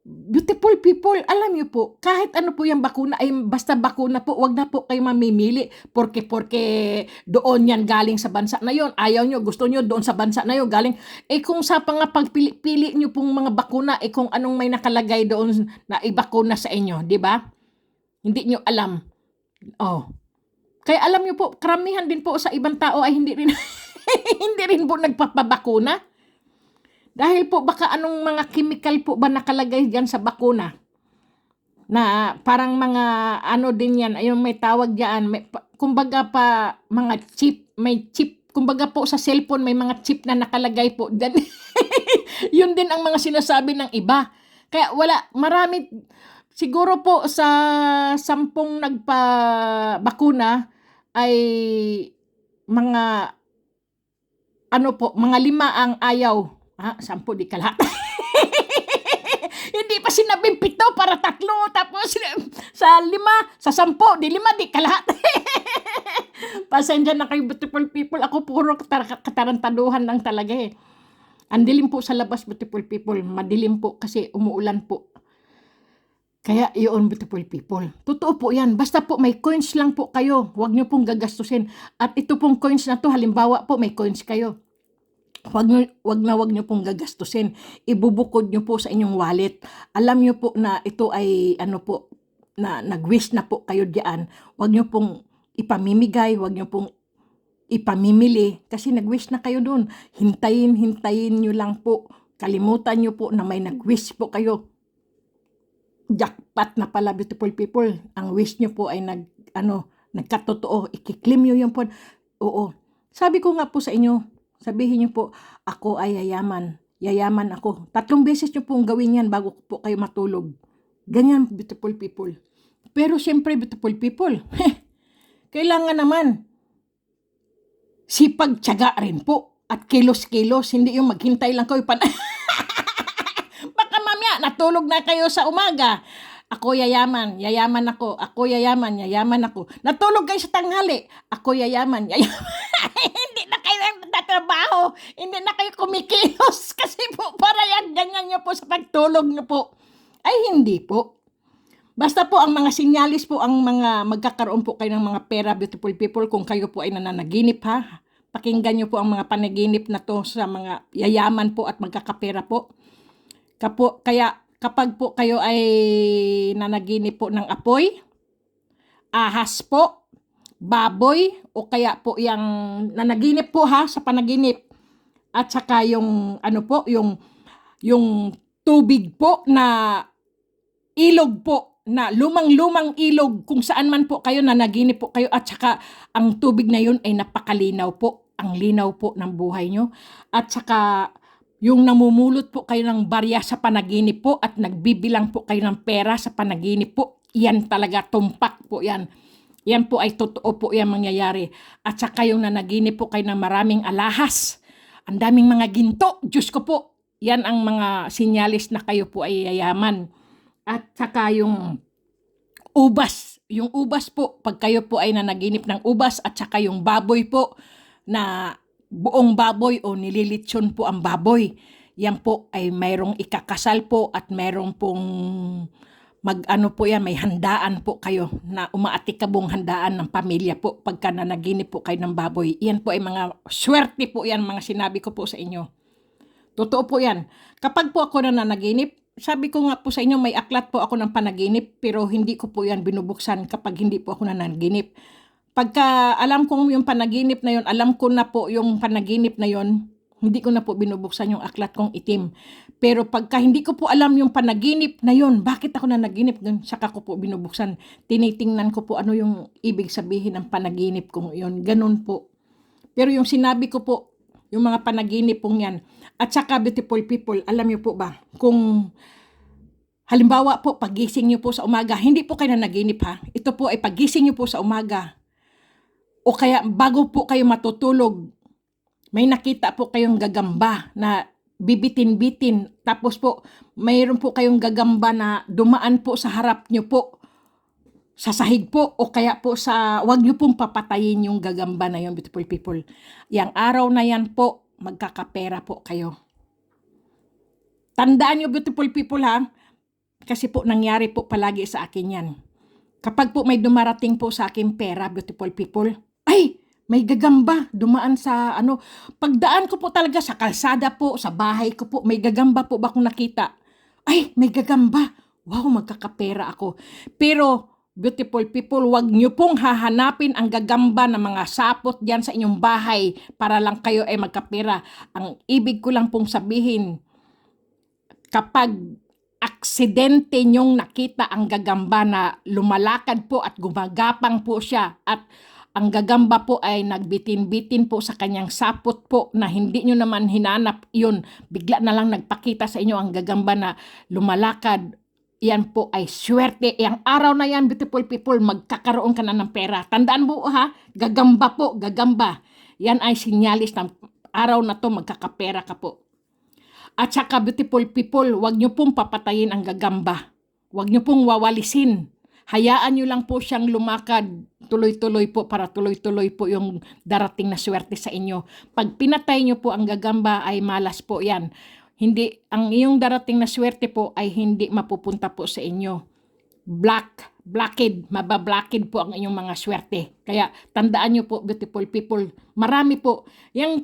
Beautiful people, alam niyo po, kahit ano po yung bakuna, ay basta bakuna po, wag na po kayo mamimili. Porque doon yan galing sa bansa na yon. Ayaw nyo, gusto nyo doon sa bansa na yon galing. Kung sa pagpili nyo pong mga bakuna, kung anong may nakalagay doon na ibakuna sa inyo, di ba? Hindi nyo alam. Oh. Kaya alam nyo po, karamihan din po sa ibang tao ay hindi rin, hindi rin po nagpapabakuna. Dahil po baka anong mga chemical po ba nakalagay diyan sa bakuna? Na parang mga din yan, ayun may tawag diyan, kumbaga pa mga chip, may chip, kumbaga po sa cellphone may mga chip na nakalagay po. Then, yun din ang mga sinasabi ng iba. Kaya marami, siguro po sa 10 nagpabakuna ay mga mga 5 ang ayaw. 10 di kalat. Hindi pa sinabing 7 para 3. Tapos sa 5, sa 10, di 5 di kalat. Pasensya na kayo, beautiful people. Ako puro katarantaduhan lang talaga eh. Ang dilim po sa labas, beautiful people. Madilim po kasi umuulan po. Kaya yun, beautiful people. Totoo po yan. Basta po may coins lang po kayo. Huwag nyo pong gagastusin. At ito pong coins na to, halimbawa po may coins kayo. Wag nyo pong gagastusin. Ibubukod nyo po sa inyong wallet. Alam nyo po na ito ay na nag-wish na po kayo diyan. Wag nyo pong ipamimigay, wag nyo pong ipamimili kasi nag-wish na kayo doon. Hintayin nyo lang po. Kalimutan nyo po na may nag-wish po kayo. Jackpot na pala, beautiful people. Ang wish nyo po ay nagkatotoo. Ikiklim nyo yung po. Oo. Sabi ko nga po sa inyo, sabihin niyo po, ako ay yayaman. Yayaman ako. 3 beses niyo pong gawin yan bago po kayo matulog. Ganyan, beautiful people. Pero siyempre, beautiful people, kailangan naman sipag-tiyaga rin po. At kilos-kilos, hindi yung maghintay lang kayo. Baka mamaya, natulog na kayo sa umaga. Ako yayaman ako. Ako yayaman ako. Natulog kayo sa tanghali. Ako yayaman. Hindi na kayo nagtatrabaho. Hindi na kayo kumikilos. Kasi po, para yan, ganyan nyo po sa pagtulog nyo po. Ay, hindi po. Basta po, ang mga sinyalis po, ang mga magkakaroon po kayo ng mga pera, beautiful people, kung kayo po ay nananaginip, ha? Pakinggan nyo po ang mga panaginip na to sa mga yayaman po at magkakapera po. Kaya, kapag po kayo ay nanaginip po ng apoy, ahas po, baboy, o kaya po yung nanaginip po ha, sa panaginip. At saka yung, yung tubig po na ilog po, na lumang-lumang ilog, kung saan man po kayo nanaginip po kayo, at saka ang tubig na yun ay napakalinaw po, ang linaw po ng buhay nyo. At saka, yung namumulot po kayo ng barya sa panaginip po at nagbibilang po kayo ng pera sa panaginip po, yan talaga, tumpak po yan. Yan po ay totoo po yan mangyayari. At saka yung nanaginip po kayo ng maraming alahas, ang daming mga ginto, Diyos ko po, yan ang mga sinyalis na kayo po ay yayaman. At saka yung ubas po, pag kayo po ay nanaginip ng ubas, at saka yung baboy po, na buong baboy o nililitsyon po ang baboy. yan po ay mayroong ikakasal po at mayroong pong mag-ano po yan, may handaan po kayo na umaatikabong handaan ng pamilya po pagka nanaginip po kayo ng baboy. Yan po ay mga swerte po yan, mga sinabi ko po sa inyo. Totoo po yan. Kapag po ako nananaginip, sabi ko nga po sa inyo, may aklat po ako ng panaginip, pero hindi ko po yan binubuksan kapag hindi po ako nananaginip. Pagka alam kong yung panaginip na yun, alam ko na po yung panaginip na yun, hindi ko na po binubuksan yung aklat kong itim. Pero pagka hindi ko po alam yung panaginip na yun, bakit ako nanaginip, saka ko po binubuksan. Tinitingnan ko po ano yung ibig sabihin ng panaginip kong yun. Ganun po. Pero yung sinabi ko po, yung mga panaginip pong yan, at saka beautiful people, alam niyo po ba, kung halimbawa po, pagising niyo po sa umaga, hindi po kayo nanaginip ha, ito po ay pagising niyo po sa umaga, o kaya bago po kayo matutulog, may nakita po kayong gagamba na bibitin-bitin, tapos po mayroon po kayong gagamba na dumaan po sa harap niyo po, sa sahig po, o kaya po sa, wag niyo pong papatayin yung gagamba na yun, beautiful people. Yang araw na yan po, magkakapera po kayo. Tandaan niyo, beautiful people ha, kasi po nangyari po palagi sa akin yan. Kapag po may dumarating po sa akin pera, beautiful people, ay, may gagamba, dumaan sa ano, pagdaan ko po talaga sa kalsada po, sa bahay ko po, may gagamba po ba akong nakita? Ay, may gagamba, wow, magkakapera ako. Pero, beautiful people, wag nyo pong hahanapin ang gagamba ng mga sapot dyan sa inyong bahay para lang kayo ay magkapera. Ang ibig ko lang pong sabihin, kapag aksidente nyong nakita ang gagamba na lumalakad po at gumagapang po siya at ang gagamba po ay nagbitin-bitin po sa kanyang sapot po na hindi nyo naman hinanap yun, bigla na lang nagpakita sa inyo ang gagamba na lumalakad, yan po ay swerte. Yang araw na yan, beautiful people, magkakaroon ka na ng pera. Tandaan mo ha, gagamba po, gagamba. Yan ay sinyalis ng araw na to, magkakapera ka po. At saka beautiful people, wag nyo pong papatayin ang gagamba. Wag nyo pong wawalisin. Hayaan nyo lang po siyang lumakad tuloy-tuloy po para tuloy-tuloy po yung darating na swerte sa inyo. Pag pinatay nyo po ang gagamba ay malas po yan. Hindi, ang iyong darating na swerte po ay hindi mapupunta po sa inyo. Blacked, mabablacked po ang inyong mga swerte. Kaya tandaan nyo po, beautiful people, marami po. Yung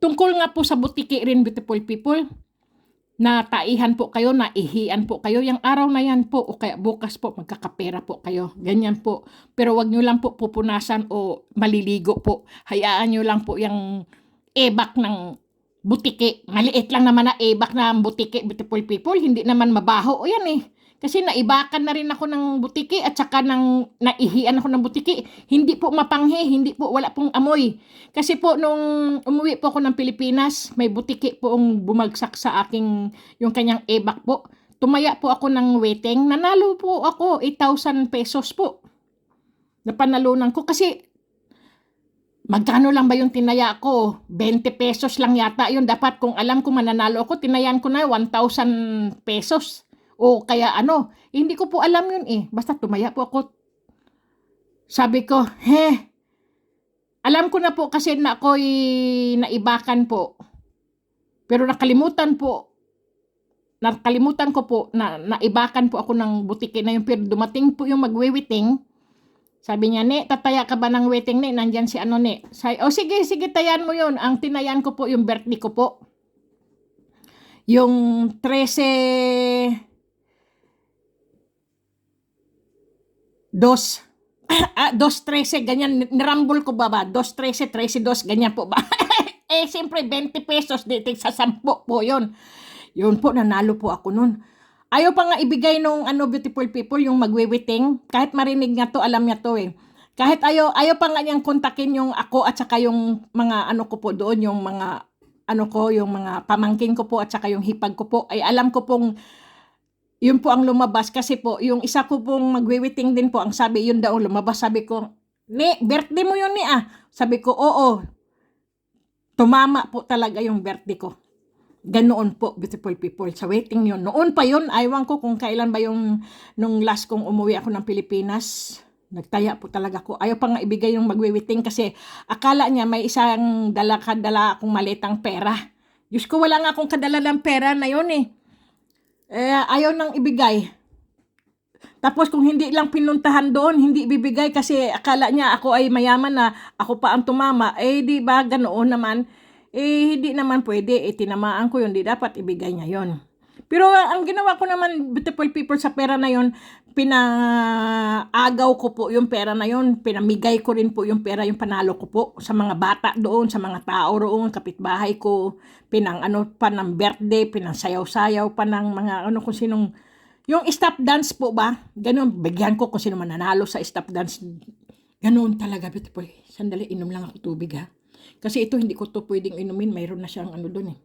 tungkol nga po sa butiki rin, beautiful people, na taihan po kayo, na ihian po kayo, yung araw na yan po, o kaya bukas po, magkakapera po kayo. Ganyan po. Pero wag nyo lang po pupunasan o maliligo po. Hayaan nyo lang po yung ebak ng butiki. Maliit lang naman na ebak ng butiki, beautiful people. Hindi naman mabaho. O yan eh. Kasi naibakan na rin ako ng butiki at saka naihian ako ng butiki. Hindi po mapanghe, hindi po, wala pong amoy. Kasi po nung umuwi po ako ng Pilipinas, may butiki po ang bumagsak sa aking, yung kanyang ebak po. Tumaya po ako ng waiting. Nanalo po ako, 8,000 pesos po. Napanalunan ko kasi magkano lang ba yung tinaya ko? 20 pesos lang yata yun. Dapat kung alam ko mananalo ako, tinayan ko na 1,000 pesos. O kaya ano, hindi ko po alam yun eh. Basta tumaya po ako. Sabi ko, alam ko na po kasi na ako'y naibakan po. Pero nakalimutan ko po na naibakan po ako ng butiki na yun. Pero dumating po yung magwiwiting. Sabi niya, ne, tataya ka ba ng waiting, ne? Nandyan si ano, ne. Sige, tayan mo yun. Ang tinayan ko po yung birthday ko po. Yung 13... 2.13, ganyan, nirambol ko ba? 2.13, 13.2, ganyan po ba? Siyempre, 20 pesos, dito sa 10 po yun. Yun po, nanalo po ako nun. Ayaw pa nga ibigay nung beautiful people, yung magwiwiting. Kahit marinig nga to, alam niya to eh. Kahit ayaw pa nga niyang kontakin yung ako at saka yung mga ko po doon, yung mga yung mga pamangkin ko po at saka yung hipag ko po. Ay alam ko pong yun po ang lumabas kasi po, yung isa ko pong magwiwiting din po, ang sabi, yun daw lumabas. Sabi ko, ne, birthday mo yun ni ah. Sabi ko, oo. Tumama po talaga yung birthday ko. Ganoon po, beautiful people. Sa waiting yun. Noon pa yun, aywan ko kung kailan ba yung, nung last kong umuwi ako ng Pilipinas. Nagtaya po talaga ko. Ayaw pa nga ibigay yung magwiwiting kasi akala niya may isang dala akong malitang pera. Diyos ko, wala nga akong kadala ng pera na yun eh. Ayaw nang ibigay. Tapos kung hindi lang pinuntahan doon, hindi ibibigay kasi akala niya ako ay mayaman na ako pa ang tumama. Di ba ganoon naman? Hindi naman pwede. Tinamaan ko yun. Di dapat ibigay niya yon. Pero ang ginawa ko naman, beautiful people, sa pera na yon, pinaagaw ko po yung pera na yon. Pinamigay ko rin po yung pera, yung panalo ko po sa mga bata doon, sa mga tao roon, kapitbahay ko. Pinang pa ng birthday, pinangsayaw-sayaw pa ng mga kung sinong. Yung stop dance po ba? Ganun, bigyan ko kung sino man nanalo sa stop dance. Ganun talaga, beautiful. Sandali, inom lang ako tubig ha. Kasi ito, hindi ko to pwedeng inumin. Mayroon na siyang doon eh.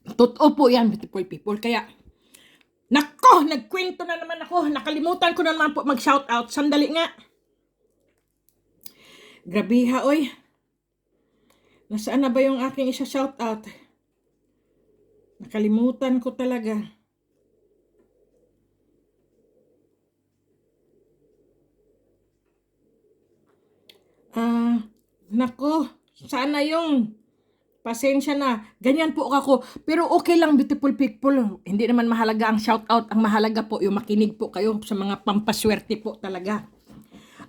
Totoo po yan, beautiful people. Kaya, nako, nagkwento na naman ako. Nakalimutan ko na naman po mag-shoutout. Sandali nga. Grabe ha, oy. Nasaan na ba yung aking isa-shoutout? Nakalimutan ko talaga. Nako, sana yung pasensya na. Ganyan po ako. Pero okay lang, beautiful people. Hindi naman mahalaga ang shoutout. Ang mahalaga po yung makinig po kayo sa mga pampaswerte po talaga.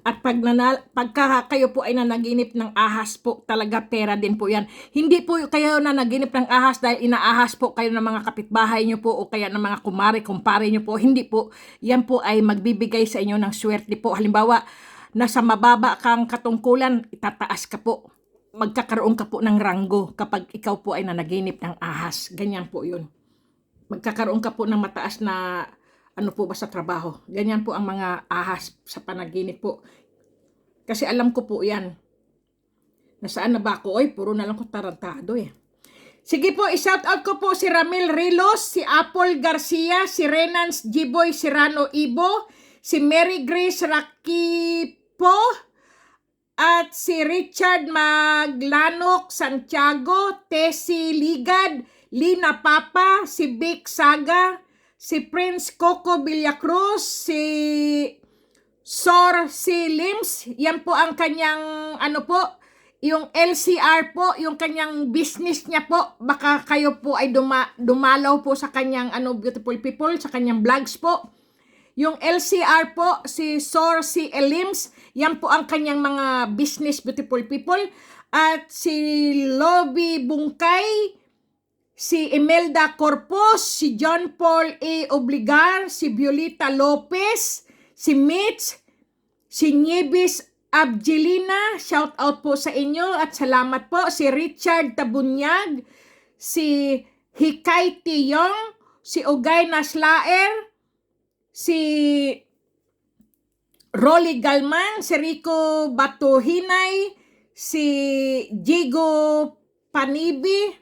At pagka kayo po ay nanaginip ng ahas po, talaga pera din po yan. Hindi po kayo nanaginip ng ahas dahil inaahas po kayo ng mga kapitbahay nyo po o kaya ng mga kumpare nyo po. Hindi po. Yan po ay magbibigay sa inyo ng swerte po. Halimbawa, nasa mababa kang katungkulan, itataas ka po. Magkakaroon ka po ng ranggo kapag ikaw po ay nanaginip ng ahas. Ganyan po yun. Magkakaroon ka po ng mataas na po ba sa trabaho. Ganyan po ang mga ahas sa panaginip po. Kasi alam ko po yan. Nasaan na ba ako? Puro na lang ko tarantado eh. Sige po, i-shout out ko po si Ramil Rilos, si Apple Garcia, si Renans Giboy Serrano Ibo, si Mary Grace Rakipo, at si Richard Maglanok Santiago, Tessie Ligad, Lina Papa, si Vic Saga, si Prince Coco Villacruz, si Sor si Lims. Yan po ang kanyang po, yung LCR po, yung kanyang business niya po. Baka kayo po ay dumalaw po sa kanyang beautiful people, sa kanyang vlogs po. Yung LCR po, si Sor si Elims, yan po ang kanyang mga business, beautiful people. At si Lobby Bungkay, si Imelda Corpus, si John Paul A. Obligar, si Violeta Lopez, si Mitch, si Nieves Abgelina, shout out po sa inyo at salamat po. Si Richard Tabunyag, si Hikay Tiyong, si Ugay Naslaer, si Rolly Galman, si Rico Batuhinay, si Jigo Panibi,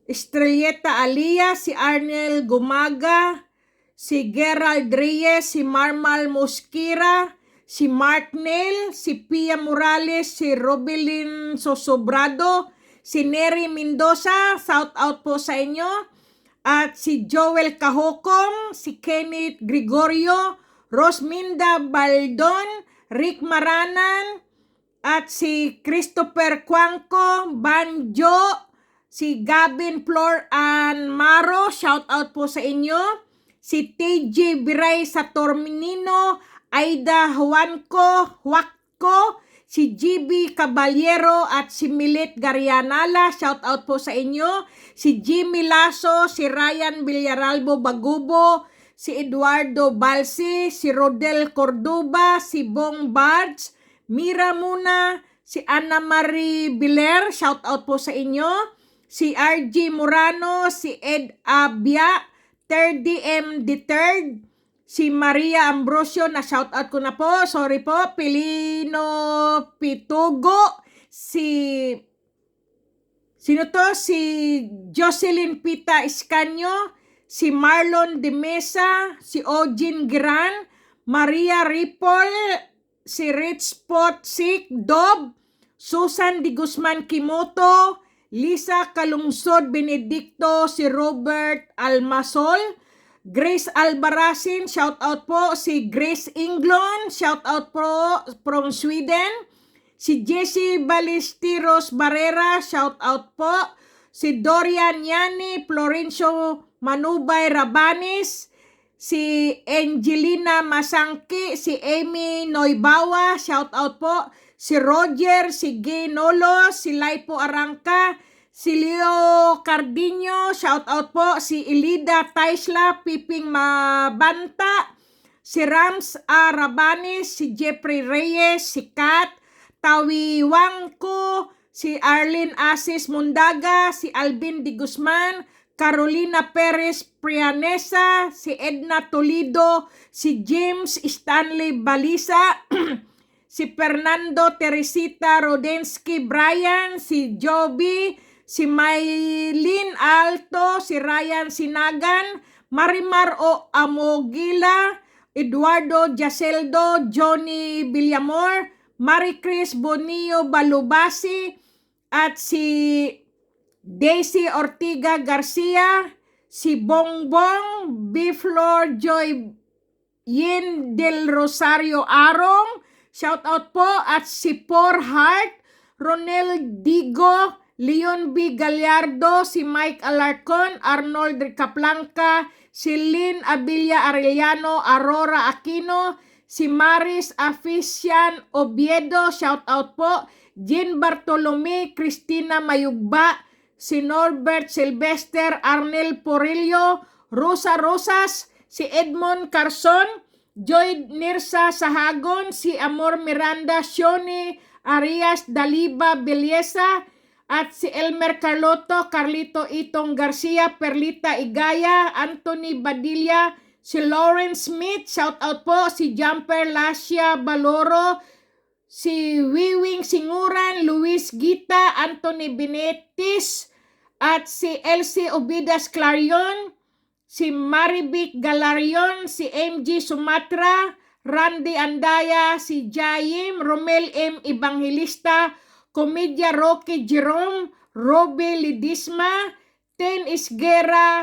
Estrelleta Alia, si Arnel Gumaga, si Gerald Reyes, si Marmal Mosquira, si Mark Neil, si Pia Morales, si Robelin Sosobrado, si Nery Mendoza, shout out po sa inyo, at si Joel Cahokom, si Kenneth Gregorio, Rosminda Baldon, Rick Maranan, at si Christopher Cuanco, Banjo, si Gavin Flor and Maro, shout out po sa inyo. Si TJ Biray Satorminino, Aida Huanco, si GB Caballero at si Milet Garianala, shout out po sa inyo. Si Jimmy Lasso, si Ryan Villaralbo Bagubo, si Eduardo Balsi, si Rodel Cordoba, si Bong Bards, Mira Muna, si Ana Marie Biler, shout out po sa inyo. Si RG Morano, si Ed Abia, 3DM Deterred, si Maria Ambrosio, na shoutout ko na po, sorry po, Pilino Pitugo, si sino to? Si Jocelyn Pita Escanio, si Marlon de Mesa, si Ojin Gran, Maria Ripol, si Rich Potsik Dob, Susan Di Guzman Kimoto, Lisa Kalungsod Benedicto, si Robert Almasol, Grace Albarazin, shout out po, si Grace Inglon, shout out po from Sweden, Si Jessie Ballesteros Barrera, shout out po. Si Dorian Yani, Florencio Manubay Rabanis, si Angelina Masangki, si Amy Noibawa, shout out po. Si Roger, si Gay Nolo, si Laipo Arangka, si Leo Cardinho, shout out po. Si Elida Taisla, Piping Mabanta, si Rams A. Rabanis, si Jeffrey Reyes, si Kat, Tawi Wangko, si Arlene Asis Mundaga, si Alvin Di Guzman, Carolina Perez Prianesa, si Edna Toledo, si James Stanley Balisa, si Fernando Teresita Rodensky Bryan, si Joby, si Maylin Alto, si Ryan Sinagan, Marimar O. Amogila, Eduardo Jaceldo, Johnny Villamor, Marie Chris Bonillo Balubasi, at si Daisy Ortiga Garcia, si Bongbong, Biflor Joy Yin del Rosario Arong, shout out po, at si Por Hart, Ronel Digo, Leon B. Gallardo, si Mike Alarcon, Arnold Caplanca, si Lynn Abilia Arellano, Aurora Aquino, si Maris Afician Oviedo, shout out po, Jean Bartolome, Cristina Mayugba, si Norbert Sylvester, Arnel Porillo, Rosa Rosas, si Edmond Carson, Joy Nirsa Sahagon, si Amor Miranda, Shoni Arias Daliba Belleza, at si Elmer Carlotto, Carlito Itong Garcia, Perlita Igaya, Anthony Badilla, si Lawrence Smith, shout out po, si Jumper Lasia Baloro, si Wiwing Singuran, Luis Gita, Anthony Benetis, at si Elsie Obidas Clarion, si Marivic Galarion, si MG Sumatra, Randy Andaya, si Jaim, Romel M. Evangelista, Komedya Rocky Jerome, Roby Lidisma, Ten Isguera,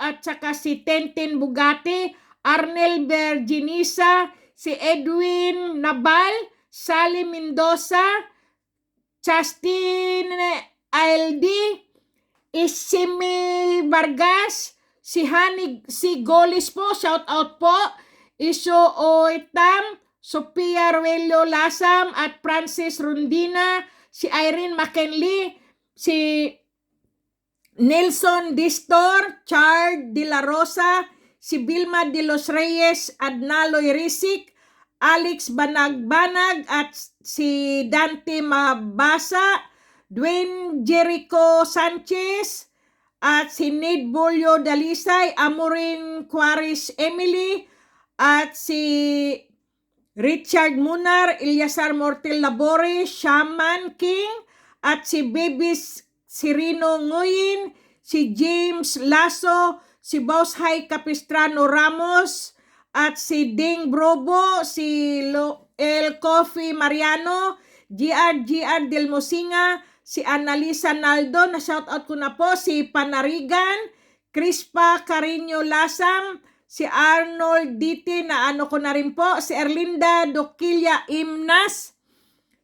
at saka si Tenten Bugatti, Arnel Berginisa, si Edwin Nabal, Sally Mendoza, Justin Aldi, Isimi Vargas, si Hani si Golis po, shout out po, Iso Oitam, Sophia Ruelio Lasam, at Francis Rundina, si Irene McKinley, si Nelson Distor, Chard de la Rosa, si Vilma de los Reyes, Adnaloy Risik, Alex Banag-Banag, at si Dante Mabasa, Dwayne Jericho Sanchez, at si Ned Bolio Dalisay, Amorin Quaris Emily, at si Richard Munar, Eliasar Mortel Labore, Shaman King, at si Babies Sirino Nguyen, si James Lasso, si Boss Hay Capistrano Ramos, at si Ding Brobo, si El Coffee Mariano, GR Del Mosinga, si Annalisa Naldo, na shoutout ko na po, si Panarigan, Crispa Carino Lasam, si Arnold Diti, na ano ko na rin po, si Erlinda Doquilla Imnas,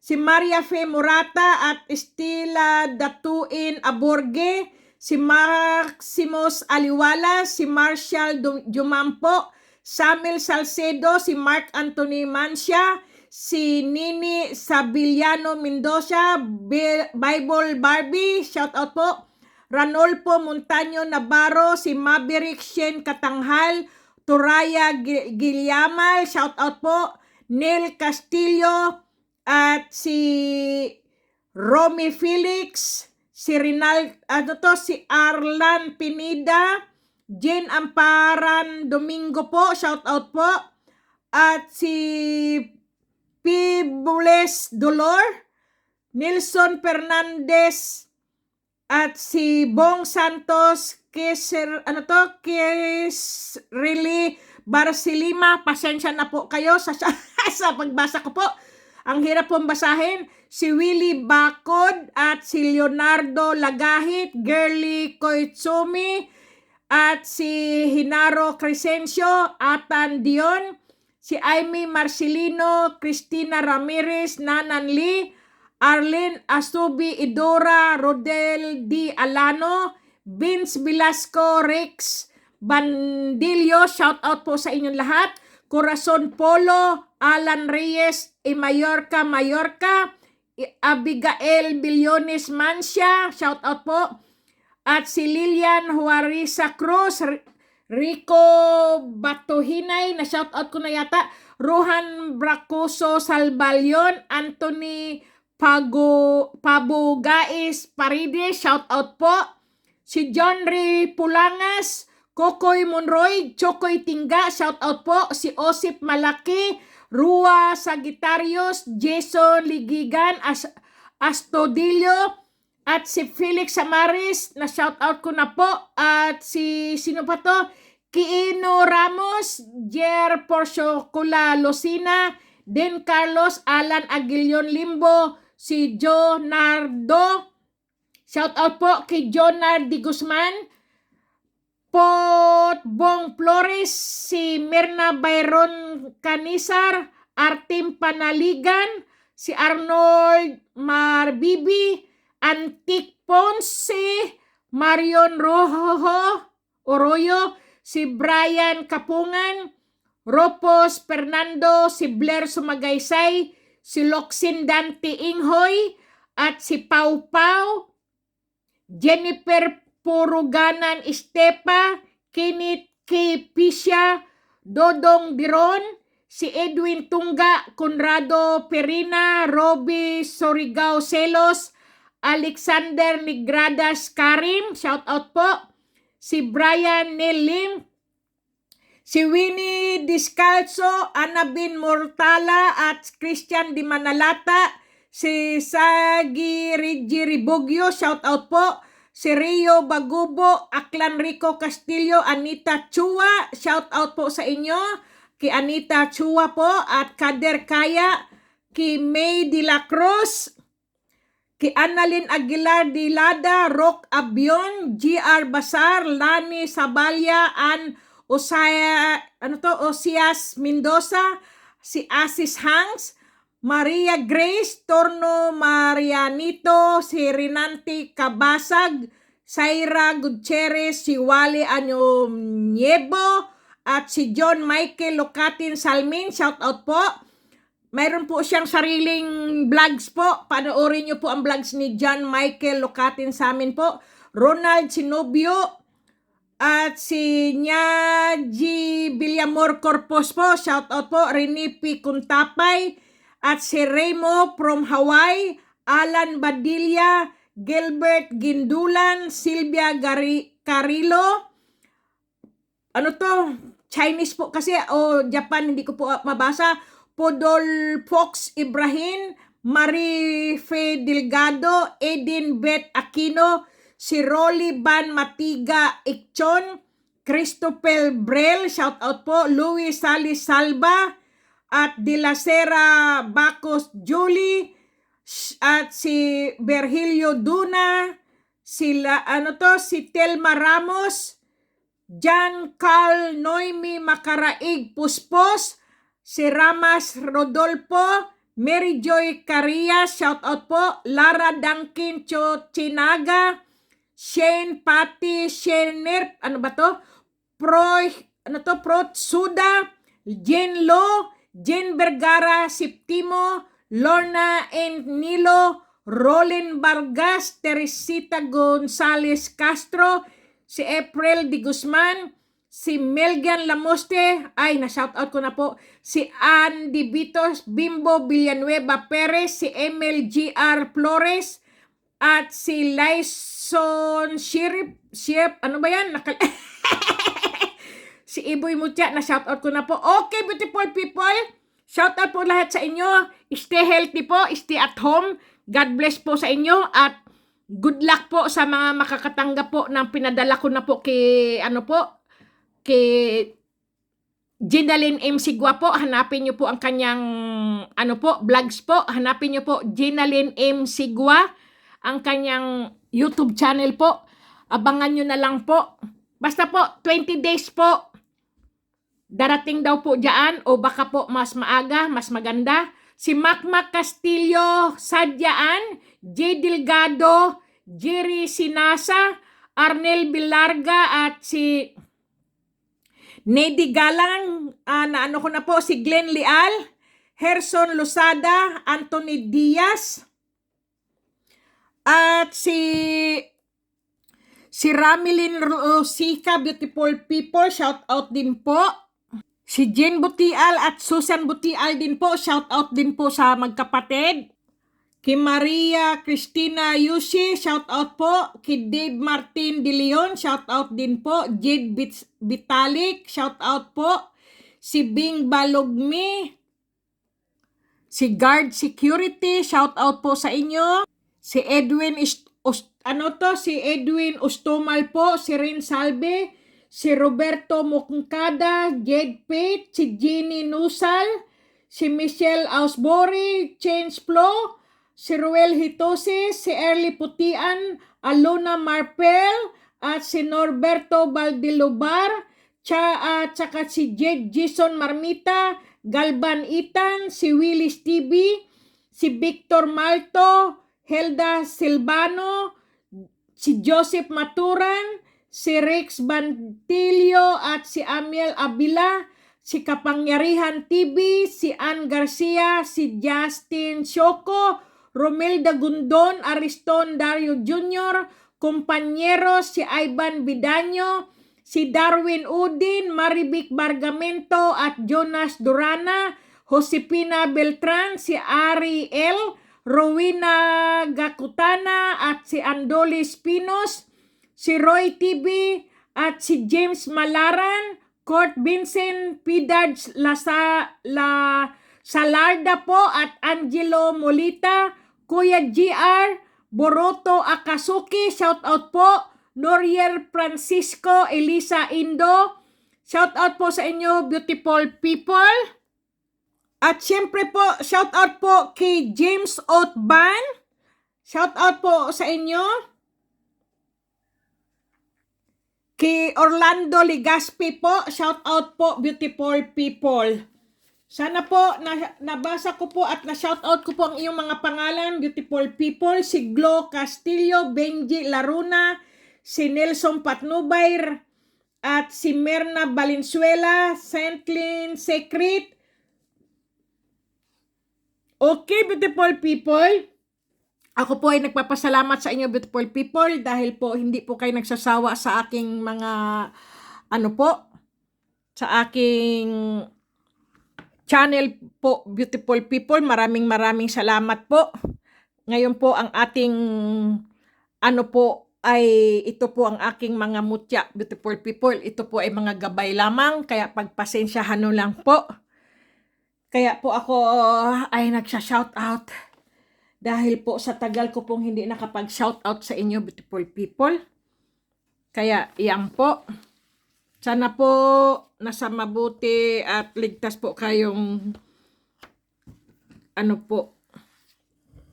si Maria Fe Murata, at Estela Datuin Aborge, si Maximus Aliwala, si Marshall Jumampo, Samuel Salcedo, si Mark Anthony Mancia, si Nini Sabiliano Mendoza, Bible Barbie, shout out po, Ranolfo Montaño Navarro, si Maverick Shen Katanghal, Turaya Gilyamal, shout out po, Neil Castillo, at si Romy Felix, si si Arlan Pinida, Jane Amparan Domingo po, shout out po, at si Pibules Dolor, Nelson Fernandez, at si Bong Santos, really Barcelima, pasensya na po kayo sa pagbasa ko po. Ang hirap pong basahin. Si Willie Bacod, at si Leonardo Lagahit, Girly Koitsumi, at si Hinaro Crescencio, Atan Dion, si Amy Marcelino, Cristina Ramirez, Nanan Lee, Arlene Asubi, Idora, Rodel D. Alano, Vince Velasco, Rex Bandilio, shout out po sa inyong lahat. Corazon Polo, Alan Reyes, Mallorca, Abigail Billones Mancia, shout out po. At si Lilian Juareza Cruz, Rico Batuhinay, na shout out ko na yata. Rohan Bracoso Salbalyon, Anthony Pabugais Paride, shout out po. Si John Ray Pulangas, Kokoy Monroy, Chokoy Tingga, shout out po. Si Osip Malaki, Rua Sagitarios, Jason Ligigan, Astodillo, at si Felix Samaris, na shout out ko na po. At si sino pa to? Kiino Ramos, Jer Porciocula Lucina, Den Carlos, Alan Aguilion Limbo, si Jonardo, shout out po kay Jonard Di Guzman, Potbong Flores, si Mirna Byron Canisar, Artim Panaligan, si Arnold Marbibi, Antique Ponce, Marion Oroyo, si Brian Kapungan, Ropos Fernando, si Blair Sumagaysay, si Loxin Dante Inghoy, at si Pau Pau, Jennifer Puruganan Estepa, Kenneth K. Pisha, Dodong Diron, si Edwin Tunga, Conrado Perina, Roby Sorigao Celos, Alexander Nigradas Karim, shout out po. Si Brian Nelim, si Winnie Discalzo, Annabin Mortala, at Christian Di Manalata, si Sagi Rigi Ribugyo, shout out po. Si Rio Bagubo, Aklan Rico Castillo, Anita Chua, shout out po sa inyo. Ki Anita Chua po, at Kader Kaya, ki May De La Cruz, ki Annalyn Aguilar Dilada, Rock Abion, GR Basar, Lani Sabalya, Osias Mendoza, si Asis Hanks, Maria Grace Torno Marianito, si Rinanti Kabasag, Saira Gutierrez, si Wally Anyo Niebo, at si John Michael Locatin Salmin, shout out po. Mayroon po siyang sariling vlogs po. Panoorin niyo po ang vlogs ni John Michael Locatin sa amin po. Ronald Sinobio, at si Nyaji Villamor Corpus po, shout out po. Renipi Kuntapay, at si Remo from Hawaii, Alan Badilla, Gilbert Gindulan, Silvia Carilo. Ano to? Chinese po kasi o Japan, hindi ko po mabasa. Podol Fox Ibrahim, Marie Fe Delgado, Edin Beth Aquino, si Rolly Van Matiga Ikchon, Christopher Brel, shout out po. Louis Salis Salva, at De La Sera Bacos Julie, at si Virgilio Duna, si Telma Ramos, John Carl Noemi Makaraig Puspos, si Ramas Rodolfo, Mary Joy Carillas, shout out po. Lara Duncan Chinaga, Shane Patty Shener, Prot Suda, Jen Lo, Jen Vergara Septimo, Lorna and Nilo, Rolin Vargas, Teresita Gonzalez Castro, si April Di Guzman, si Melgan Lamoste, ay na-shoutout ko na po, si Andy Vitos, Bimbo Villanueva Perez, si MLGR Flores, at si Lyson Shirip, si Iboy Mutya, na-shoutout ko na po. Okay, beautiful people, shoutout po lahat sa inyo. Stay healthy po, stay at home. God bless po sa inyo, at good luck po sa mga makakatanggap po ng pinadala ko na po kay Ginaline M. Sigua po. Hanapin nyo po ang kanyang vlogs po. Hanapin nyo po Ginaline M. Sigua, ang kanyang YouTube channel po. Abangan nyo na lang po. Basta po 20 days po darating daw po dyan, o baka po mas maaga, mas maganda. si Macmac Castillo Sadyaan, J. Delgado, Jerry Sinasa, Arnel Bilarga at si Nedy Galang, na ano ko na po, si Glenn Leal, Herson Losada, Anthony Diaz, at si Ramilin Rosica, beautiful people, shout out din po. Si Jen Butial at Susan Butial din po, shout out din po sa magkapatid. Kay Maria Cristina Yushi, shout out po. Kay Dave Martin De Leon, shout out din po. Jade Vitalik, shout out po. Si Bing Balogmi, si Guard Security, shout out po sa inyo. Si Edwin si Edwin Ustomal po, si Rin Salve, si Roberto Muknkada, Jed Pate, si Jeannie Nusal, si Michelle Ausbury, Change Flow, si Ruel Hitose, si Early Putian, Alona Marpel, at si Norberto Valdilobar, tsaka si Jed Jason Marmita, Galban Itan, si Willis TV, si Victor Malto, Helda Silvano, si Joseph Maturan, si Rex Bantilio at si Amiel Abila, si Kapangyarihan TV, si Ann Garcia, si Justin Shoko, Romelda Gundon, Ariston Dario Jr., Kompanyeros, si Ivan Bidaño, si Darwin Udin, Marivic Bargamento at Jonas Durana, Josepina Beltran, si Ari L., Rowena Gakutana at si Andoli Spinos, si Roy TV at si James Malaran, Court Vincent Pidards Salarda po at Angelo Molita, Kuya GR, Boroto Akasuki, shout out po. Noriel Francisco, Elisa Indo, shout out po sa inyo, beautiful people. At syempre po, shout out po kay James Otban. Shout out po sa inyo. Kay Orlando Ligaspi po, shout out po, beautiful people. Sana po nabasa ko po at na-shout out ko po ang iyong mga pangalan, beautiful people. Si Glo Castillo, Benji Laruna, si Nelson Patnubay, at si Merna Valenzuela, Sentlin Secret. Okay, beautiful people. Ako po ay nagpapasalamat sa inyo, beautiful people, dahil po hindi po kayo nagsasawa sa aking mga sa aking channel po, beautiful people. Maraming salamat po. Ngayon po ang ating ay ito po ang aking mga mutya, beautiful people. Ito po ay mga gabay lamang, kaya pagpasensyahan nyo lang po. Kaya po ako ay nagsha-shoutout dahil po sa tagal ko pong hindi nakapag-shoutout sa inyo, beautiful people. Kaya iyan po. Sana po nasa mabuti at ligtas po kayong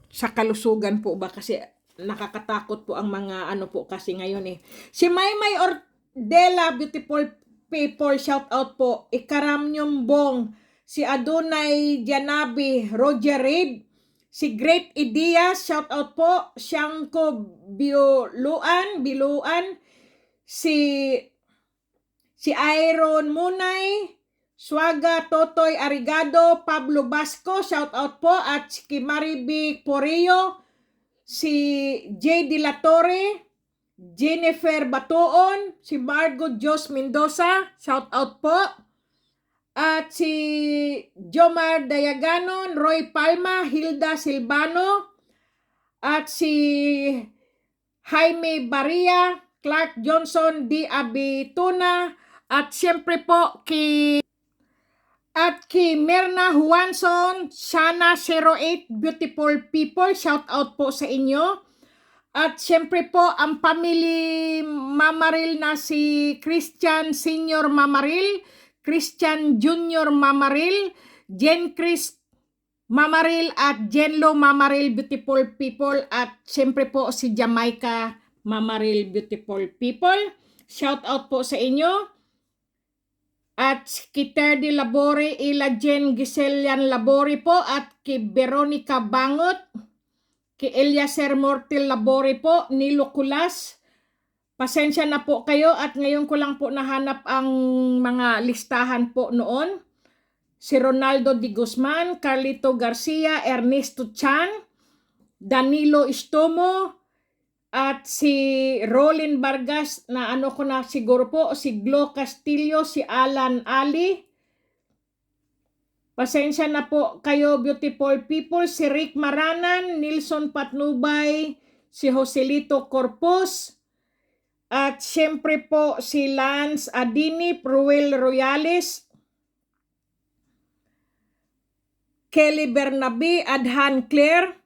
sa kalusugan po ba, kasi nakakatakot po ang mga kasi ngayon eh. Si Maymay Ordela, beautiful people, shoutout po. Ikaramnyong Bong, si Adonai Janabi, Roger Reid, si Great Ideas, shout out po. Siyangko Biluan, si Iron Munay, Swaga Totoy Arigado, Pablo Basco, shout out po. At si Marivic Poreo, si J. De La Torre, Jennifer Batuon, si Margo Jos Mendoza, shout out po. At si Jomar Dayaganon, Roy Palma, Hilda Silvano, at si Jaime Baria, Clark Johnson, D. Abituna, at siyempre po kay Merna Juanson, Shana 08, beautiful people, shout out po sa inyo. At siyempre po ang family Mamaril na si Christian Senior Mamaril, Christian Junior Mamaril, Jen Chris Mamaril at Jenlo Mamaril, beautiful people. At siyempre po si Jamaica Mamaril, beautiful people. Shout out po sa inyo. at kay Terdy Labore, Ila Jen Giselian Labore po, at kay Veronica Bangot, kay Eliaser Mortil Labore po, Nilo Kulas. Pasensya na po kayo at ngayon ko lang po nahanap ang mga listahan po noon. Si Ronaldo Di Guzman, Carlito Garcia, Ernesto Chan, Danilo Istomo, at si Rolin Vargas na ano ko na siguro po, si Glo Castillo, si Alan Ali. Pasensya na po kayo, beautiful people. Si Rick Maranan, Nilson Patnubay, si Joselito Corpus, at syempre po si Lance Adini, Ruel Royales, Kelly Bernabe, Adhan Claire,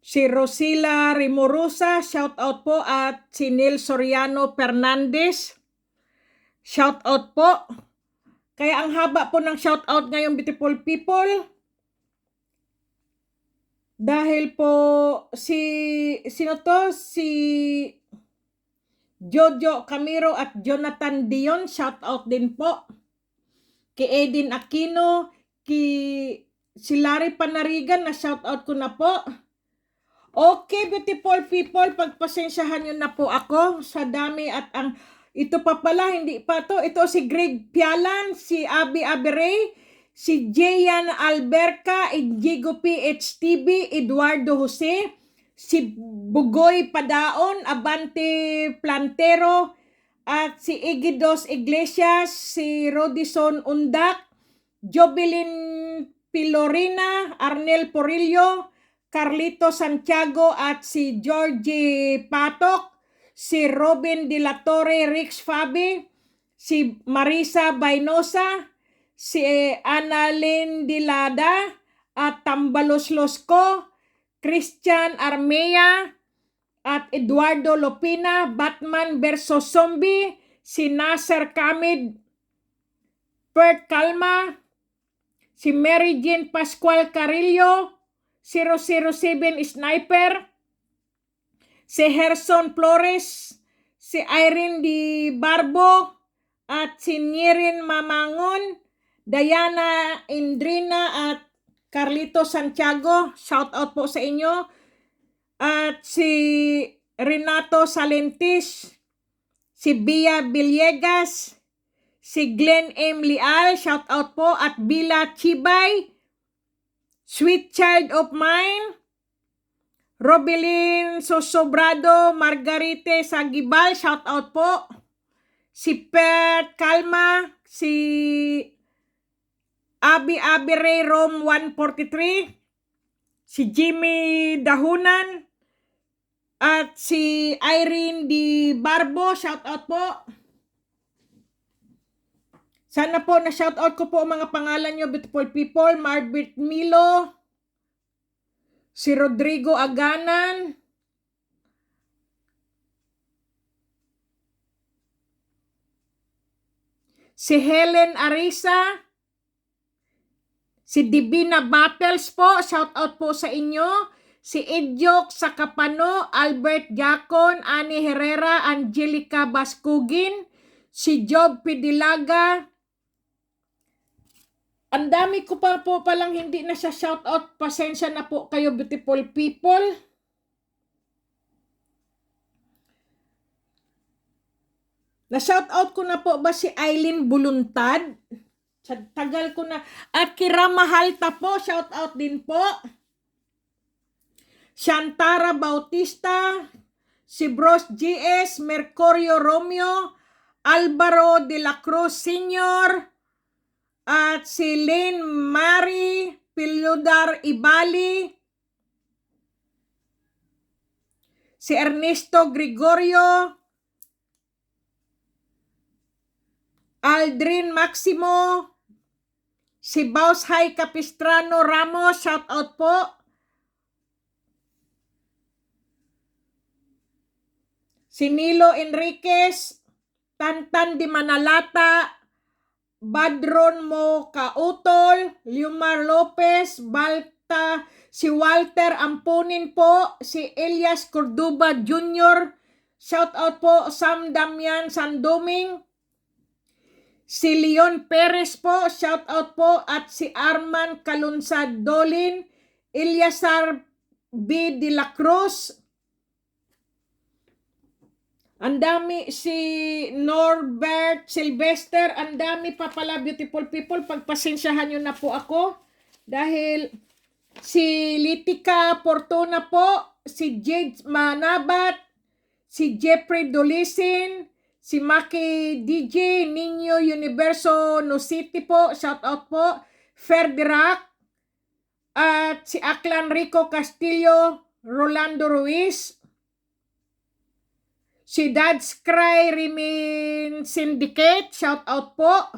si Rosila Rimorosa, shout out po, at si Neil Soriano Fernandez, shout out po. Kaya ang haba po ng shout out ngayon, beautiful people. Dahil po sino to? Si Jojo Camiro at Jonathan Dion, shout out din po. Kay Edin Aquino, si Larry Panarigan, na shout out ko na po. Okay, beautiful people, pagpasensyahan nyo na po ako sa dami at ang ito pa pala, hindi pa to. Ito si Greg Pialan, si Abby Aberey, si Jayan Alberca, Diego PHTV, Eduardo Jose, si Bugoy Padaon, Abante Plantero, at si Egidos Iglesias, si Rodison Undak, Jovelyn Pilorina, Arnel Porillo, Carlito Santiago, at si Georgie Patok, si Robin De La Torre, Rix Fabi, si Marisa Bainosa, si Annalyn Dilada, at Tambalos Losco, Christian Armea, at Eduardo Lopina, Batman versus Zombie, si Nasser Kamid, Bert Calma, si Mary Jean Pascual Carillo, 007 Sniper, si Gerson Flores, si Irene Di Barbo, at si Nirin Mamangon, Diana Indrina, at Carlito Santiago, shout out po sa inyo, at si Renato Salentis, si Bia Villegas, si Glenn M. Leal, shout out po, at Bila Chibay, Sweet Child of Mine, Robelin Sosobrado, Margarite Sagibal, shout out po, si Pet Calma, si Abi Ray Rom 143, si Jimmy Dahunan, at si Irene Di Barbo, shout out po. Sana po na shout out ko po ang mga pangalan nyo, beautiful people. Marbert Milo, si Rodrigo Aganan, si Helen Arisa, si Divina Battles po, shout out po sa inyo. Si Edyok Sakapano, Albert Jacon, Ani Herrera, Angelica Baskugin, si Job Pidilaga. Ang dami ko pa po palang hindi na sa shout out. Pasensya na po kayo, beautiful people. Na shout out ko na po ba si Eileen Buluntad? Tagal ko na. At Kira Mahalta po, shout out din po. Shantara Bautista, si Bros GS, Mercurio Romeo, Alvaro de la Cruz Sr., at si Lynn Marie Piludar Ibali, si Ernesto Gregorio, Aldrin Maximo, si Baus Hay Capistrano Ramos, shout out po. Si Nilo Enriquez, Tantan Di Manalata, Badron Mo Kautol, Liumar Lopez, si Walter Ampunin po, si Elias Cordoba Jr., shout out po Sam Damian Sandoming. Si Leon Perez po, shout out po, at si Arman Kalunsad Dolin, Eliasar B. De La Cruz. Ang dami, si Norbert Sylvester, ang dami pa pala, beautiful people. Pagpasensyahan nyo na po ako dahil si Litika Fortuna po, si Jade Manabat, si Jeffrey Dolisin, si Maki DJ, Nino Universo No City po, shout out po, Ferdirac, at si Aklan Rico Castillo, Rolando Ruiz, si Dad's Cry Rimin Syndicate, shout out po,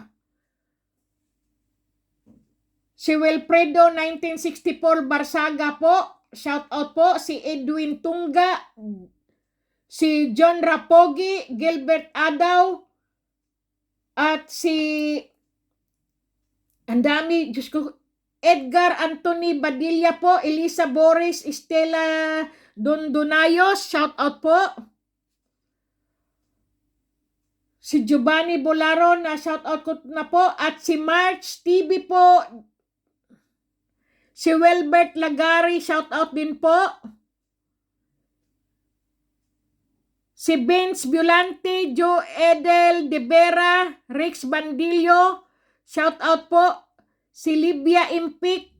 si Wilfredo 1964 Barsaga po, shout out po, si Edwin Tunga, si John Rapogi, Gilbert Adaw, at si, ang dami, Diyos ko, Edgar Anthony Badilla po, Elisa Boris, Estela Dondonayos, shout out po. Si Giovanni Bolaro, na shout out ko na po, at si March TV po, si Wilbert Lagari, shout out din po. Si Vince Violante, Joe Edel De Vera, Rex Bandillo, shout out po. Si Libia Impik,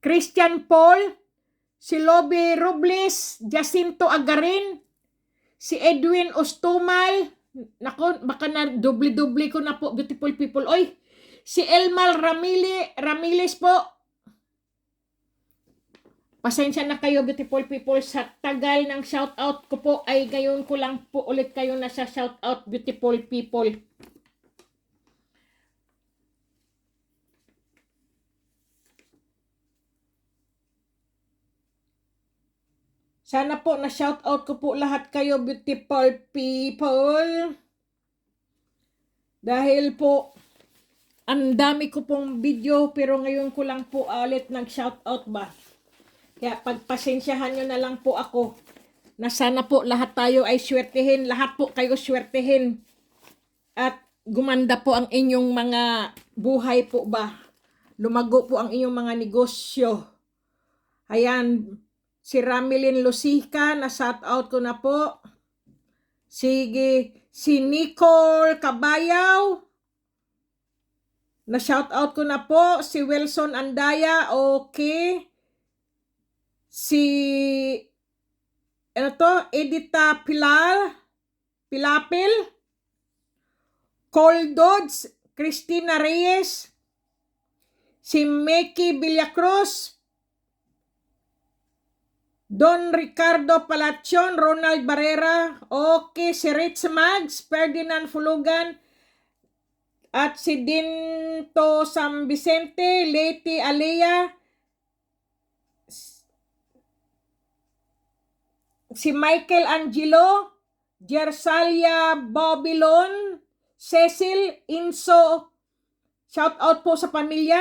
Christian Paul, si Lobby Robles, Jacinto Agarin, si Edwin Ostumal, nako, baka na doble-doble ko na po, beautiful people. Oy, si Elmal Ramirez po. Pasensya na kayo, beautiful people, sa tagal ng shoutout ko po ay ngayon ko lang po ulit kayo na sa shoutout, beautiful people. Sana po na shoutout ko po lahat kayo, beautiful people. Dahil po, ang dami ko pong video pero ngayon ko lang po ulit nag-shoutout ba. Kaya pagpasensyahan nyo na lang po ako na sana po lahat tayo ay swertehin, lahat po kayo swertehin at gumanda po ang inyong mga buhay po ba. Lumago po ang inyong mga negosyo. Ayan, si Ramilin Lusica, na shout out ko na po. Sige, si Nicole Cabayaw, na shout out ko na po. Si Wilson Andaya, okay. Si Edita Pilapil, Cole Dodds, Christina Reyes, si Meki Villacruz, Don Ricardo Palacion, Ronald Barrera, okay, si Rich Mags, Ferdinand Fulugan, at si Dinto San Vicente, Leti Alea, si Michael Angelo, Jersalia Babylon, Cecil Inso, shout out po sa pamilya,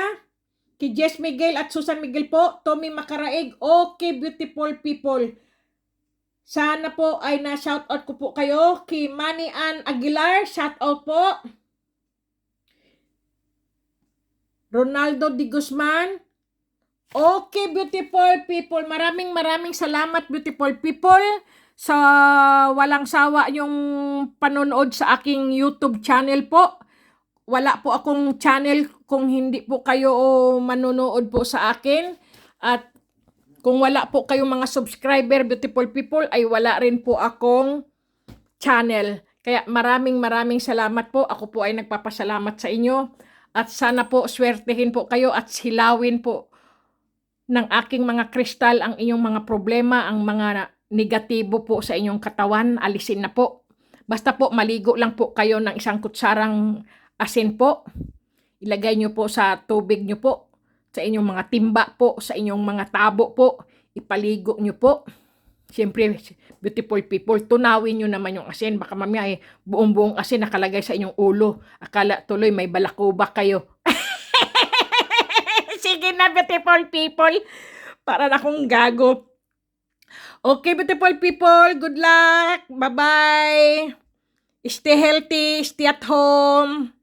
kay Jess Miguel at Susan Miguel po, Tommy Macaraig, okay, beautiful people. Sana po ay na-shout out ko po kayo, kay Manny Ann Aguilar, shout out po. Ronaldo Di Guzman, okay, beautiful people. Maraming salamat, beautiful people, sa walang sawa yung panonood sa aking YouTube channel po. Wala po akong channel kung hindi po kayo manonood po sa akin. At kung wala po kayong mga subscriber, beautiful people, ay wala rin po akong channel. Kaya maraming salamat po. Ako po ay nagpapasalamat sa inyo. At sana po swertehin po kayo at silawin po ng aking mga kristal ang inyong mga problema, ang mga negatibo po sa inyong katawan, alisin na po. Basta po maligo lang po kayo ng isang kutsarang asin po. Ilagay nyo po sa tubig nyo po, sa inyong mga timba po, sa inyong mga tabo po. Ipaligo nyo po. Siyempre, beautiful people, tunawin nyo naman yung asin. Baka mamaya buong asin nakalagay sa inyong ulo. Akala tuloy may balakuba kayo. Sige na, beautiful people. Para na akong gago. Okay, beautiful people. Good luck. Bye-bye. Stay healthy. Stay at home.